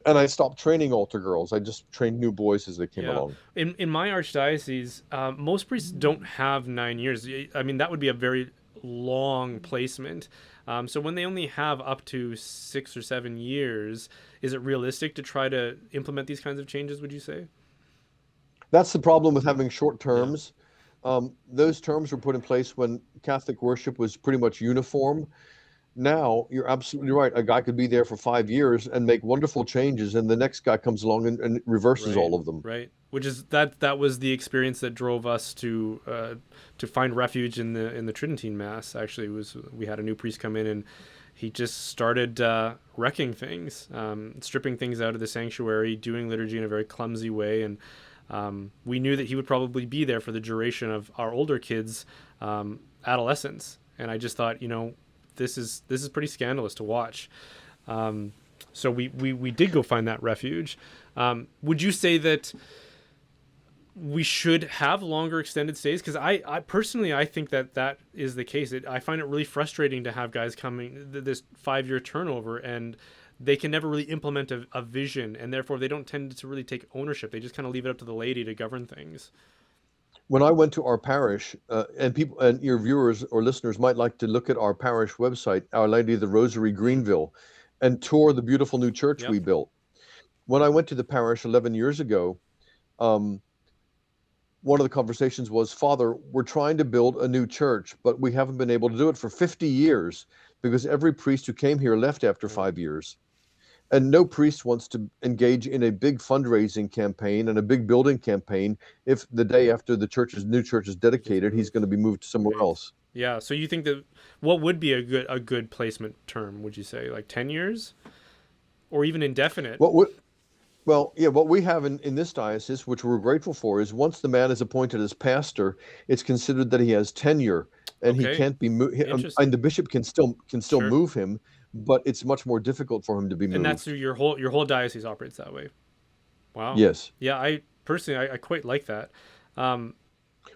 And I stopped training altar girls. I just trained new boys as they came Yeah, along. in my archdiocese, most priests don't have 9 years. I mean, that would be a very long placement. So when they only have up to 6 or 7 years, is it realistic to try to implement these kinds of changes? Would you say? That's the problem with having short Yeah. terms. Those terms were put in place when Catholic worship was pretty much uniform. Now, you're absolutely right. A guy could be there for 5 years and make wonderful changes, and the next guy comes along and reverses Right. all of them. Right. Which is that was the experience that drove us to find refuge in the Trinity Mass. Actually, was we had a new priest come in and he just started wrecking things, stripping things out of the sanctuary, doing liturgy in a very clumsy way, and we knew that he would probably be there for the duration of our older kids' adolescence. And I just thought, this is pretty scandalous to watch. So we did go find that refuge. Would you say that we should have longer extended stays? Because I personally, I think that is the case. I find it really frustrating to have guys coming this 5-year turnover and they can never really implement a vision, and therefore they don't tend to really take ownership. They just kind of leave it up to the laity to govern things. When I went to our parish, and people and your viewers or listeners might like to look at our parish website, Our Lady of the Rosary Mm. Greenville, and tour the beautiful new church we Yep. built. When I went to the parish 11 years ago, um, one of the conversations was, "Father, we're trying to build a new church, but we haven't been able to do it for 50 years because every priest who came here left after Right. 5 years." And no priest wants to engage in a big fundraising campaign and a big building campaign if the day after the new church is He gets dedicated, he's moved. going to be moved to somewhere Right. else. Yeah. So you think that what would be a good placement term? Would you say like 10 years or even indefinite? What would Well, yeah, what we have in this diocese, which we're grateful for, is once the man is appointed as pastor, it's considered that he has tenure, and he Okay. can't be moved. And Interesting. the bishop can still Sure. move him, but it's much more difficult for him to be And that's moved. through your whole diocese operates that way. Wow. Yes. Yeah, I personally I quite like that. Um,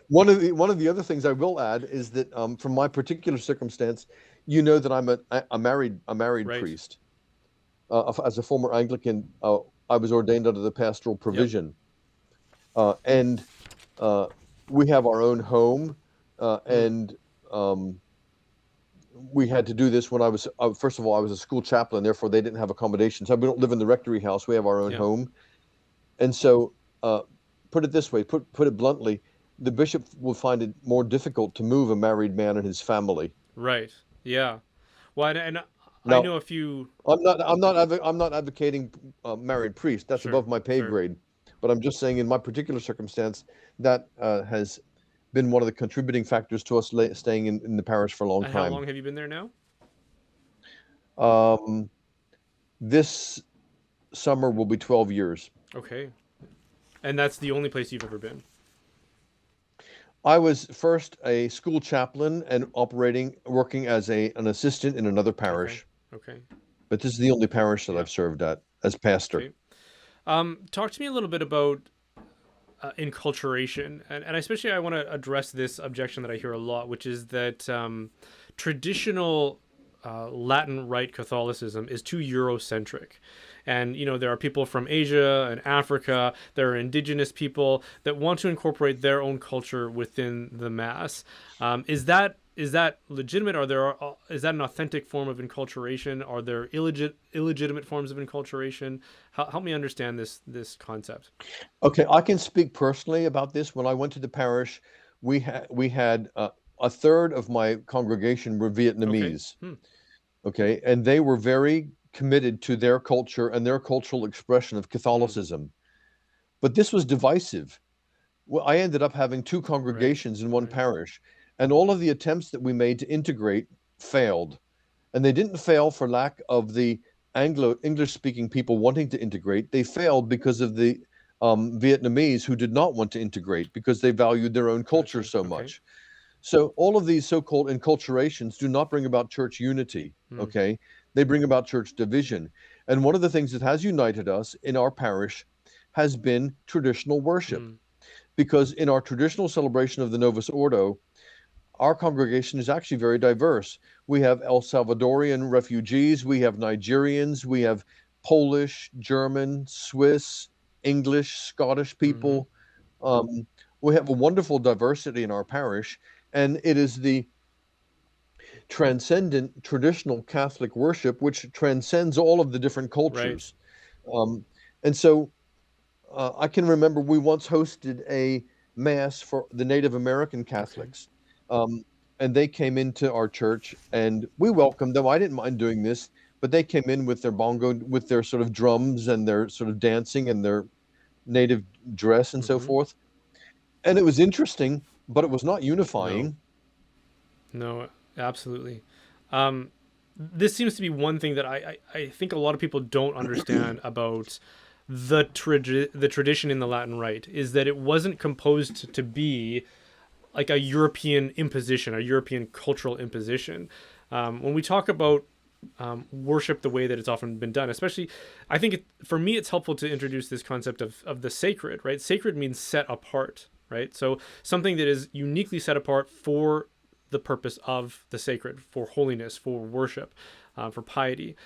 One of the other things I will add is that from my particular circumstance, you know that I'm a married right. priest. As a former Anglican, I was ordained under the pastoral Yep. provision, and we have our own home, Mm. and we had to do this when I was first of all I was a school chaplain, therefore they didn't have accommodations. So we don't live in the rectory house; we have our own Yep. home, and so put it this way, put it bluntly, the bishop will find it more difficult to move a married man and his family. Right. Yeah. Well, and I Now, know a few. I'm not advocating married priests. That's Sure. above my pay Sure. grade. But I'm just saying, in my particular circumstance, that has been one of the contributing factors to us staying in the parish for a long And how time. long have you been there now? Um, this summer will be 12 years. Okay. And that's the only place you've ever been. I was first a school chaplain and working as an assistant in another Okay. parish. Okay. But this is the only parish that Yeah. I've served at as pastor. Okay. Talk to me a little bit about enculturation, and especially I want to address this objection that I hear a lot, which is that traditional Latin Rite Catholicism is too Eurocentric. And, there are people from Asia and Africa, there are indigenous people that want to incorporate their own culture within the Mass. Is that legitimate? Is that an authentic form of enculturation? Are there illegitimate forms of enculturation? Help me understand this concept. Okay, I can speak personally about this. When I went to the parish, we had a third of my congregation were Okay. Vietnamese. Hmm. Okay, and they were very committed to their culture and their cultural expression of Hmm. Catholicism. But this was divisive. Well, I ended up having two Right. congregations in one Right. parish, and all of the attempts that we made to integrate failed. And they didn't fail for lack of the Anglo English speaking people wanting to integrate. They failed because of the Vietnamese who did not want to integrate because they valued their own culture Gotcha. so Okay. much. So all of these so-called enculturations do not bring about church unity. Hmm. Okay, they bring about church division. And one of the things that has united us in our parish has been traditional worship, Mm, because in our traditional celebration of the Novus Ordo, our congregation is actually very diverse. We have El Salvadorian refugees, we have Nigerians, we have Polish, German, Swiss, English, Scottish mm-hmm. people. Um, we have a wonderful diversity in our parish, and it is the transcendent traditional Catholic worship which transcends all of the different Right. cultures. Um, and so I can remember we once hosted a mass for the Native American Okay. Catholics, um, and they came into our church, and we welcomed them. I didn't mind doing this, but they came in with their bongo, with their sort of drums and their sort of dancing and their native dress and so Mm-hmm. forth. And it was interesting, but it was not No. unifying. No, absolutely. Um, this seems to be one thing that I think a lot of people don't understand about the tradition in the Latin Rite is that it wasn't composed to be like a European imposition, a European cultural imposition. When we talk about worship the way that it's often been done, especially, I think for me it's helpful to introduce this concept of the sacred, right? Sacred means set apart, right? So something that is uniquely set apart for the purpose of the sacred, for holiness, for worship, for piety.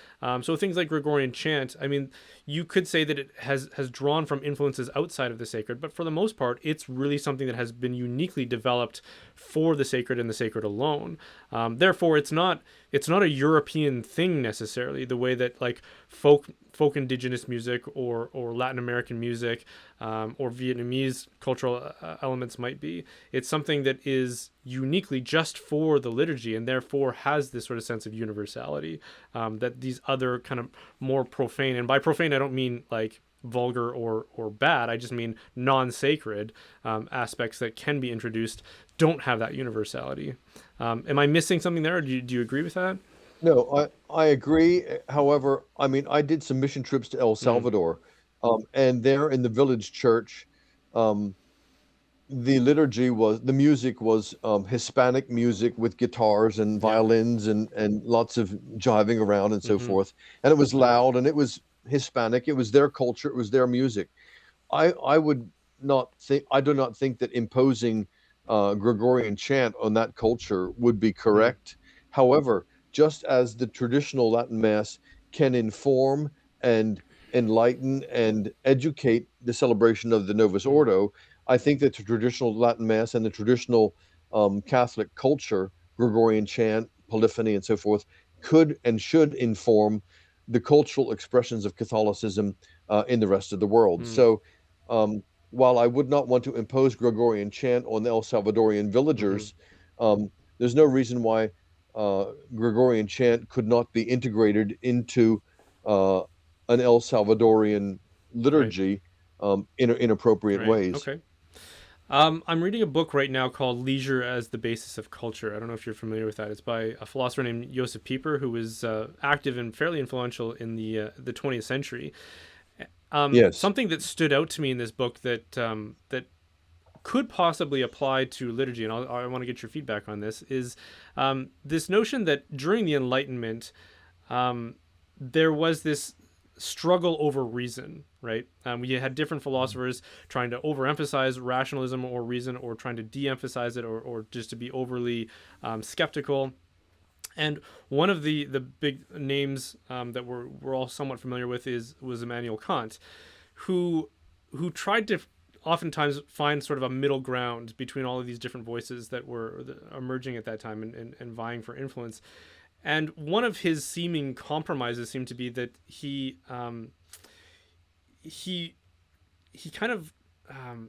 So things like Gregorian chant, I mean, you could say that it has drawn from influences outside of the sacred, but for the most part, it's really something that has been uniquely developed for the sacred and the sacred alone. Therefore, it's not a European thing necessarily, the way that like folk indigenous music or Latin American music or Vietnamese cultural elements might be. It's something that is uniquely just for the liturgy and therefore has this sort of sense of universality that these other kind of more profane, and by profane I don't mean like vulgar or bad, I just mean non-sacred aspects that can be introduced don't have that universality. Am I missing something there, or do you agree with that? No, I agree. However, I mean, I did some mission trips to El Mm, Salvador, and there in the village church, um, the music was Hispanic music with guitars and yeah. violins and lots of jiving around and so Mm-hmm. forth. And it was loud and it was Hispanic. It was their culture. It was their music. I would not think I do not think that imposing Gregorian chant on that culture would be Mm, correct. However, just as the traditional Latin Mass can inform and enlighten and educate the celebration of the Novus mm, Ordo, I think that the traditional Latin Mass and the traditional Catholic culture, Gregorian chant, polyphony, and so forth, could and should inform the cultural expressions of Catholicism in the rest of the world. mm, So while I would not want to impose Gregorian chant on El Salvadorian mm-hmm. villagers, there's no reason why Gregorian chant could not be integrated into uh, an El Salvadorian Right. liturgy in appropriate Right. ways. Okay. I'm reading a book right now called Leisure as the Basis of Culture. I don't know if you're familiar with that. It's by a philosopher named Josef Pieper, who was active and fairly influential in the 20th century. Yes. Something that stood out to me in this book that could possibly apply to liturgy, and I want to get your feedback on this, is this notion that during the Enlightenment, there was this struggle over reason, right? We had different philosophers trying to overemphasize rationalism or reason, or trying to de-emphasize it, or just to be overly skeptical. And one of the big names that we're all somewhat familiar with was Immanuel Kant, who tried to oftentimes find sort of a middle ground between all of these different voices that were emerging at that time and vying for influence. And one of his seeming compromises seemed to be that he kind of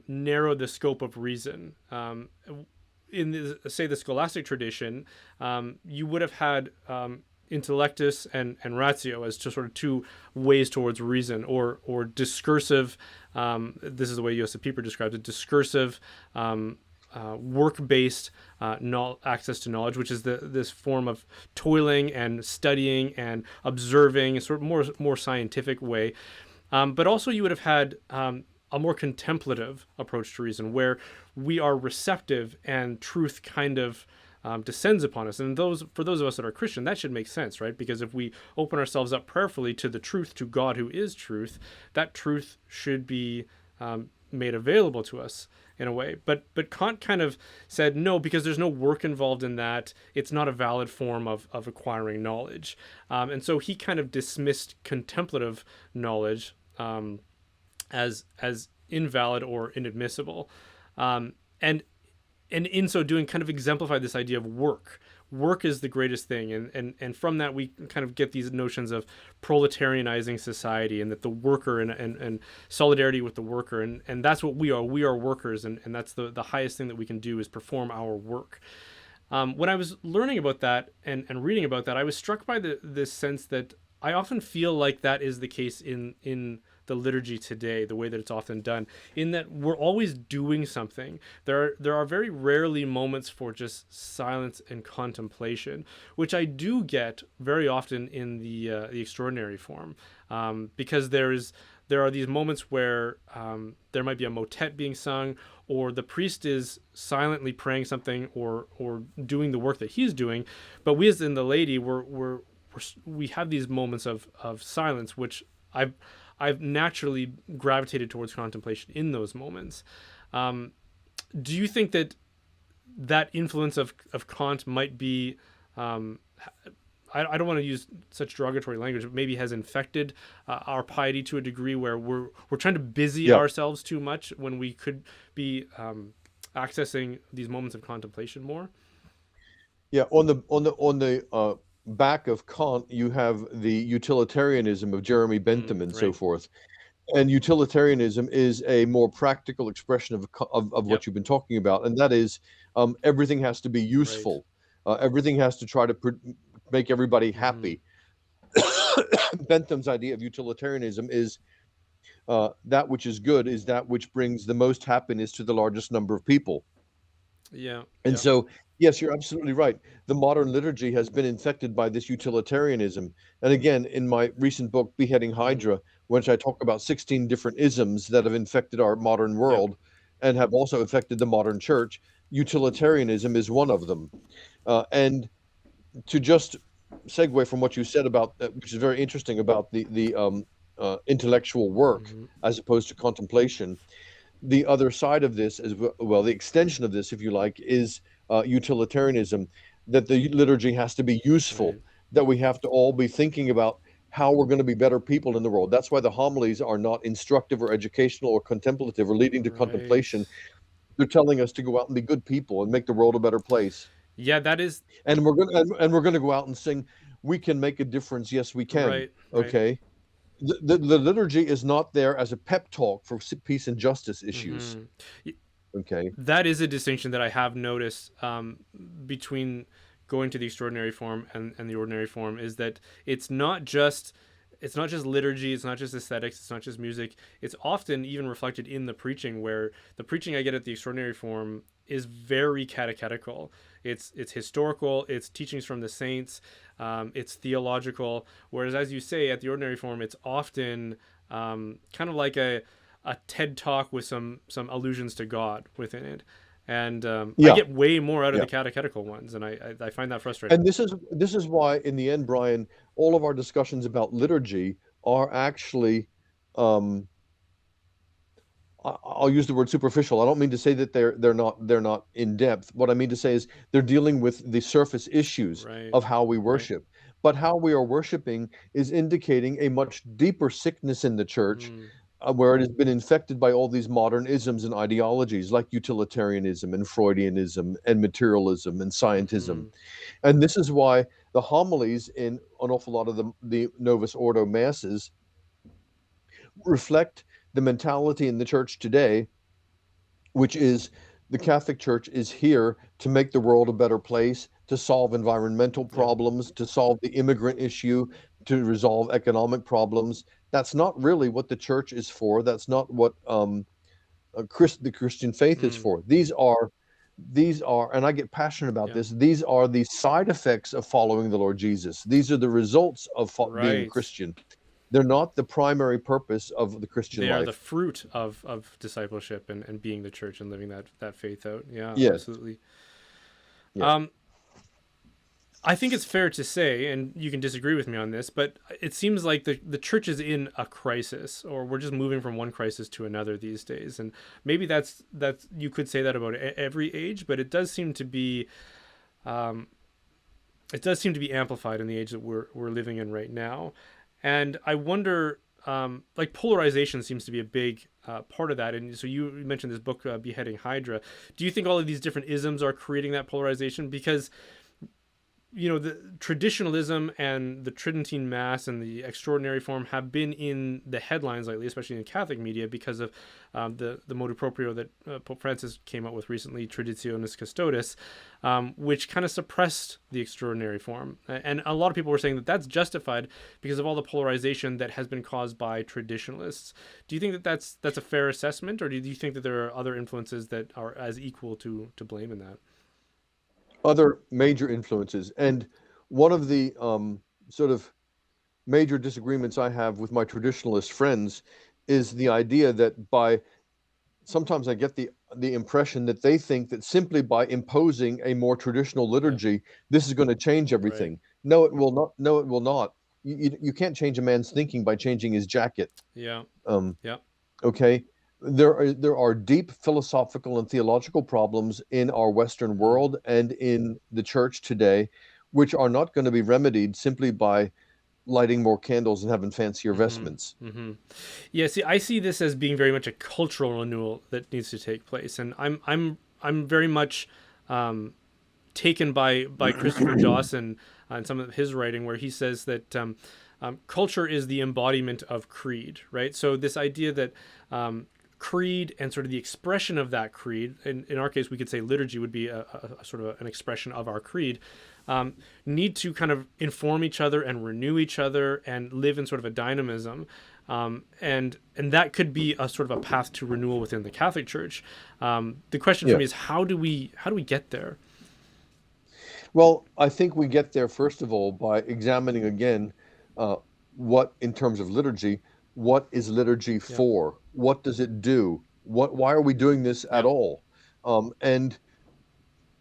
narrowed the scope of reason. In say the scholastic tradition, you would have had intellectus and ratio as just sort of two ways towards reason, or discursive. This is the way Josef Pieper describes it: discursive, work-based access to knowledge, which is this form of toiling and studying and observing, sort of more scientific way. But also, you would have had a more contemplative approach to reason, where we are receptive and truth kind of descends upon us. And for those of us that are Christian, that should make sense, right? Because if we open ourselves up prayerfully to the truth, to God who is truth, that truth should be made available to us in a way. But Kant kind of said no, because there's no work involved in that. It's not a valid form of acquiring knowledge. And so he kind of dismissed contemplative knowledge as invalid or inadmissible. And in so doing, kind of exemplified this idea of work. Work is the greatest thing, and from that we kind of get these notions of proletarianizing society, and that the worker and solidarity with the worker, and that's what we are. We are workers, and that's the highest thing that we can do is perform our work. When I was learning about that and reading about that, I was struck by this sense that I often feel like that is the case in the liturgy today, the way that it's often done, in that we're always doing something. There are very rarely moments for just silence and contemplation, which I do get very often in the extraordinary form, because there are these moments where there might be a motet being sung, or the priest is silently praying something or doing the work that he's doing, but we as in the laity, we have these moments of silence, which I've naturally gravitated towards contemplation in those moments. Do you think that influence of Kant might be, I don't want to use such derogatory language, but maybe has infected our piety to a degree where we're trying to busy ourselves too much when we could be accessing these moments of contemplation more? Yeah, on the back of Kant, you have the utilitarianism of Jeremy Bentham and so Right. forth. And utilitarianism is a more practical expression of Yep. what you've been talking about, and that is everything has to be Right. useful. Everything has to try to make everybody Mm-hmm. happy. Bentham's idea of utilitarianism is that which is good is that which brings the most happiness to the largest number of people. Yeah. And Yeah. so, yes, you're absolutely right. The modern liturgy has been infected by this utilitarianism. And again, in my recent book, Beheading Mm-hmm. Hydra, which I talk about 16 different isms that have infected our modern Yep. world and have also affected the modern church, utilitarianism is one of them. And to just segue from what you said about, which is very interesting about the intellectual work Mm-hmm. as opposed to contemplation, the other side of this is, well, the extension of this, if you like, is utilitarianism, that the liturgy has to be useful, Right. that we have to all be thinking about how we're going to be better people in the world. That's why the homilies are not instructive or educational or contemplative or leading to Right. contemplation. They're telling us to go out and be good people and make the world a better place. Yeah, that is And we're going to go out and sing, we can make a difference. Yes, we can. right. Right. Okay. The liturgy is not there as a pep talk for peace and justice issues. Mm-hmm. Okay. That is a distinction that I have noticed between going to the extraordinary form and the ordinary form, is that it's not just liturgy, it's not just aesthetics, it's not just music. It's often even reflected in the preaching, where the preaching I get at the extraordinary form is very catechetical. It's historical, it's teachings from the saints, it's theological. Whereas, as you say, at the ordinary form, it's often kind of like a TED talk with some allusions to God within it. And I Yeah, get way more out of yeah. the catechetical ones, and I find that frustrating. And this is why, in the end, Brian, all of our discussions about liturgy are actually, um, I'll use the word superficial. I don't mean to say that they're not in depth. What I mean to say is they're dealing with the surface issues Right, of how we right. worship. But how we are worshiping is indicating a much deeper sickness in the church, Mm, where it has been infected by all these modern isms and ideologies like utilitarianism and Freudianism and materialism and scientism. mm-hmm. And this is why the homilies in an awful lot of the Novus Ordo masses reflect the mentality in the church today, which is the Catholic Church is here to make the world a better place, to solve environmental Yep. problems, to solve the immigrant issue, to resolve economic problems. That's not really what the church is for. That's not what the Christian faith is Mm, for. These are, and I get passionate about yeah. this. These are the side effects of following the Lord Jesus. These are the results of being a Right. Christian. They're not the primary purpose of the Christian They are the life. fruit of discipleship and being the church and living that faith out. Yeah, Yes, absolutely. yes. Um, I think it's fair to say, and you can disagree with me on this, but it seems like the church is in a crisis, or we're just moving from one crisis to another these days. And maybe that's you could say that about every age, but it does seem to be amplified in the age that we're living in right now. And I wonder, like polarization seems to be a big part of that. And so you mentioned this book, Beheading Hydra. Do you think all of these different isms are creating that polarization? Because the traditionalism and the Tridentine Mass and the extraordinary form have been in the headlines lately, especially in Catholic media, because of the motu proprio that Pope Francis came out with recently, Traditionis Custodes, which kind of suppressed the extraordinary form. And a lot of people were saying that that's justified because of all the polarization that has been caused by traditionalists. Do you think that that's a fair assessment, or do you think that there are other influences that are as equal to blame in that? Other major influences. And one of the sort of major disagreements I have with my traditionalist friends is the idea that sometimes I get the impression that they think that simply by imposing a more traditional liturgy, this is going to change everything. Right. No, it will not. No, it will not. You can't change a man's thinking by changing his jacket. Yeah. Yeah. Okay. There are deep philosophical and theological problems in our Western world and in the church today, which are not going to be remedied simply by lighting more candles and having fancier vestments. Yeah, see, I see this as being very much a cultural renewal that needs to take place, and I'm very much taken by Christopher Dawson and some of his writing, where he says that culture is the embodiment of creed, right? So this idea that creed and sort of the expression of that creed, in our case we could say liturgy would be a sort of an expression of our creed, need to kind of inform each other and renew each other and live in sort of a dynamism, and that could be a sort of a path to renewal within the Catholic Church. The question for me is how do we get there? Well, I think we get there first of all by examining again what, in terms of liturgy, what is liturgy for? What does it do? Why are we doing this at all? And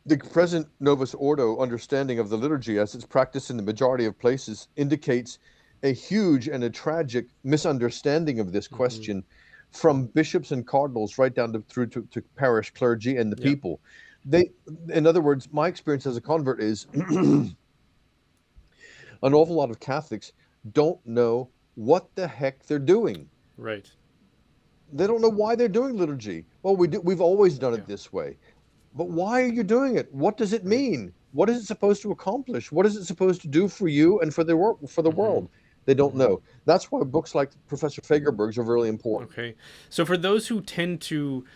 the present Novus Ordo understanding of the liturgy as it's practiced in the majority of places indicates a huge and a tragic misunderstanding of this question from bishops and cardinals right down through to parish clergy and the people. In other words, my experience as a convert is an awful lot of Catholics don't know what the heck they're doing. Right. They don't know why they're doing liturgy. Well, we've always done it this way. But why are you doing it? What does it mean? What is it supposed to accomplish? What is it supposed to do for you and for the world? They don't know. That's why books like Professor Fagerberg's are really important. Okay. So for those who tend to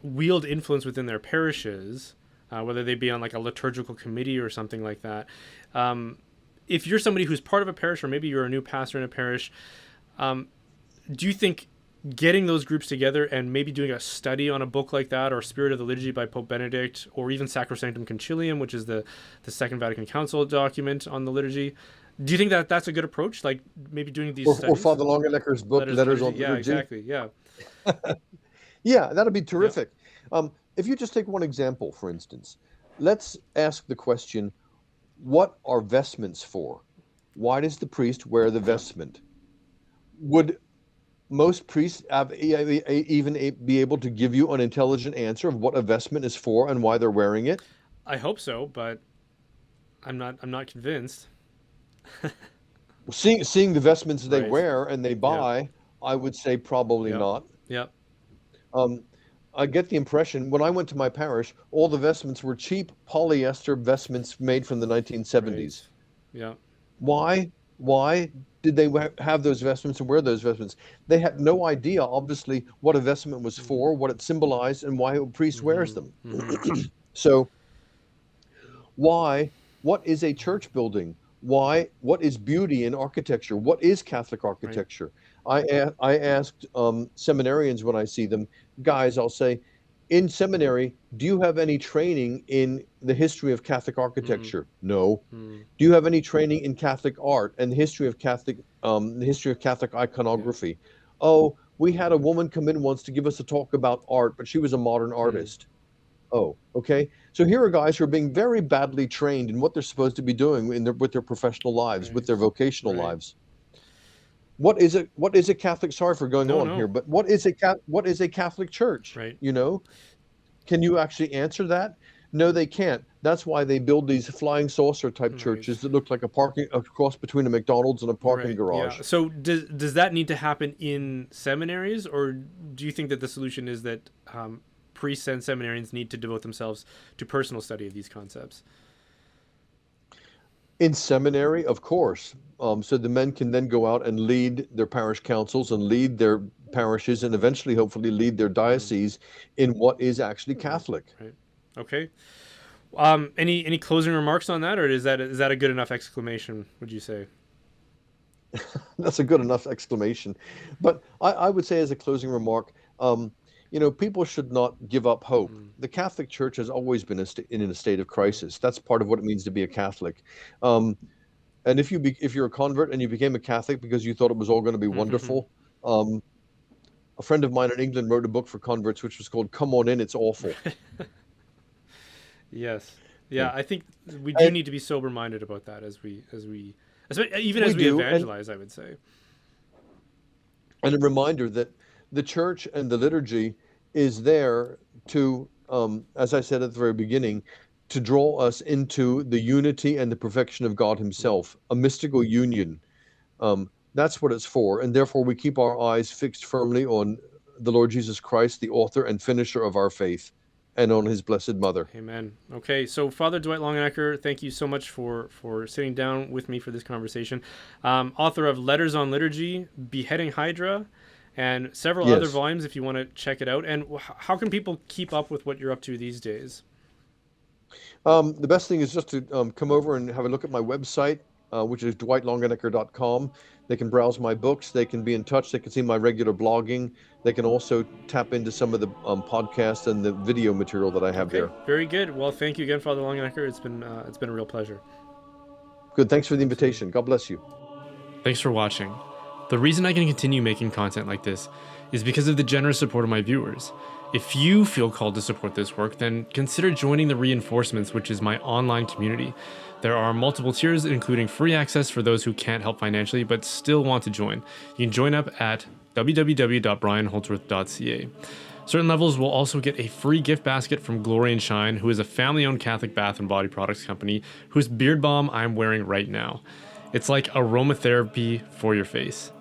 wield influence within their parishes, whether they be on like a liturgical committee or something like that, if you're somebody who's part of a parish, or maybe you're a new pastor in a parish, do you think getting those groups together and maybe doing a study on a book like that, or Spirit of the Liturgy by Pope Benedict, or even Sacrosanctum Concilium, which is the Second Vatican Council document on the liturgy, do you think that that's a good approach? Like maybe doing these studies? Or Father Longenecker's book, Letters on Liturgy? Yeah, exactly. Yeah. Yeah, that'd be terrific. If you just take one example, for instance, let's ask the question, what are vestments for? Why does the priest wear the vestment? Would most priests even be able to give you an intelligent answer of what a vestment is for and why they're wearing it? I hope so, but I'm not convinced. Seeing the vestments they wear and they buy, I would say probably not. Yep. I get the impression when I went to my parish, all the vestments were cheap polyester vestments made from the 1970s. Right. Yeah. Why did they have those vestments and wear those vestments? They had no idea, obviously, what a vestment was for, what it symbolized, and why a priest wears them. So, what is a church building? What is beauty in architecture? What is Catholic architecture? Right. I asked seminarians when I see them, guys, I'll say, in seminary, do you have any training in the history of Catholic architecture? No. Do you have any training in Catholic art and the history of Catholic iconography? Oh, we had a woman come in once to give us a talk about art, but she was a modern artist. Oh, okay. So here are guys who are being very badly trained in what they're supposed to be doing with their professional lives, with Right. their vocational Right. lives. What is it? What is a Catholic? Sorry for going No, on here, no. but what is a Catholic Church? Right. You know, can you actually answer that? No, they can't. That's why they build these flying saucer type Right. churches that look like a cross between a McDonald's and a parking Right. Yeah. garage. So does that need to happen in seminaries, or do you think that the solution is that priests and seminarians need to devote themselves to personal study of these concepts? In seminary, of course. So the men can then go out and lead their parish councils and lead their parishes and eventually, hopefully, lead their Mm, diocese in what is actually right. Catholic. Right. Okay. Any closing remarks on that, or is that a good enough exclamation? Would you say? That's a good enough exclamation. But I would say, as a closing remark, people should not give up hope. Mm, The Catholic Church has always been in a state of crisis. That's part of what it means to be a Catholic. Um, and if you're a convert and you became a Catholic because you thought it was all going to be right. wonderful, um, a friend of mine in England wrote a book for converts which was called "Come On In, It's Awful." Yes. Yeah. Yeah, I think we do And need to be sober minded about that even we as we do, evangelize, I would say. and a reminder that the church and the liturgy is there to, as I said at the very beginning, to draw us into the unity and the perfection of God Mm. Himself, a mystical union. That's what it's for, and therefore we keep our eyes fixed firmly on the Lord Jesus Christ, the author and finisher of our faith, and on His Blessed Mother. Amen. Okay, so Father Dwight Longenecker, thank you so much for sitting down with me for this conversation. Author of Letters on Liturgy, Beheading Hydra, and several other Yes. volumes if you want to check it out. And how can people keep up with what you're up to these days? The best thing is just to come over and have a look at my website, which is dwightlongenecker.com. They can browse my books. They can be in touch. They can see my regular blogging. They can also tap into some of the podcasts and the video material that I have Okay, there. very good. Well, thank you again, Father Longenecker. It's been a real pleasure. Good. Thanks for the Absolutely. invitation. God bless you. Thanks for watching. The reason I can continue making content like this is because of the generous support of my viewers. If you feel called to support this work, then consider joining the Reinforcements, which is my online community. There are multiple tiers, including free access for those who can't help financially but still want to join. You can join up at www.brianholdsworth.ca. Certain levels will also get a free gift basket from Glory and Shine, who is a family-owned Catholic bath and body products company whose beard balm I'm wearing right now. It's like aromatherapy for your face.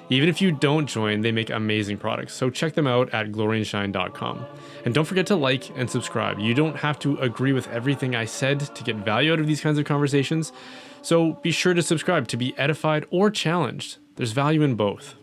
Even if you don't join, they make amazing products, so check them out at gloryandshine.com. And don't forget to like and subscribe. You don't have to agree with everything I said to get value out of these kinds of conversations, so be sure to subscribe to be edified or challenged. There's value in both.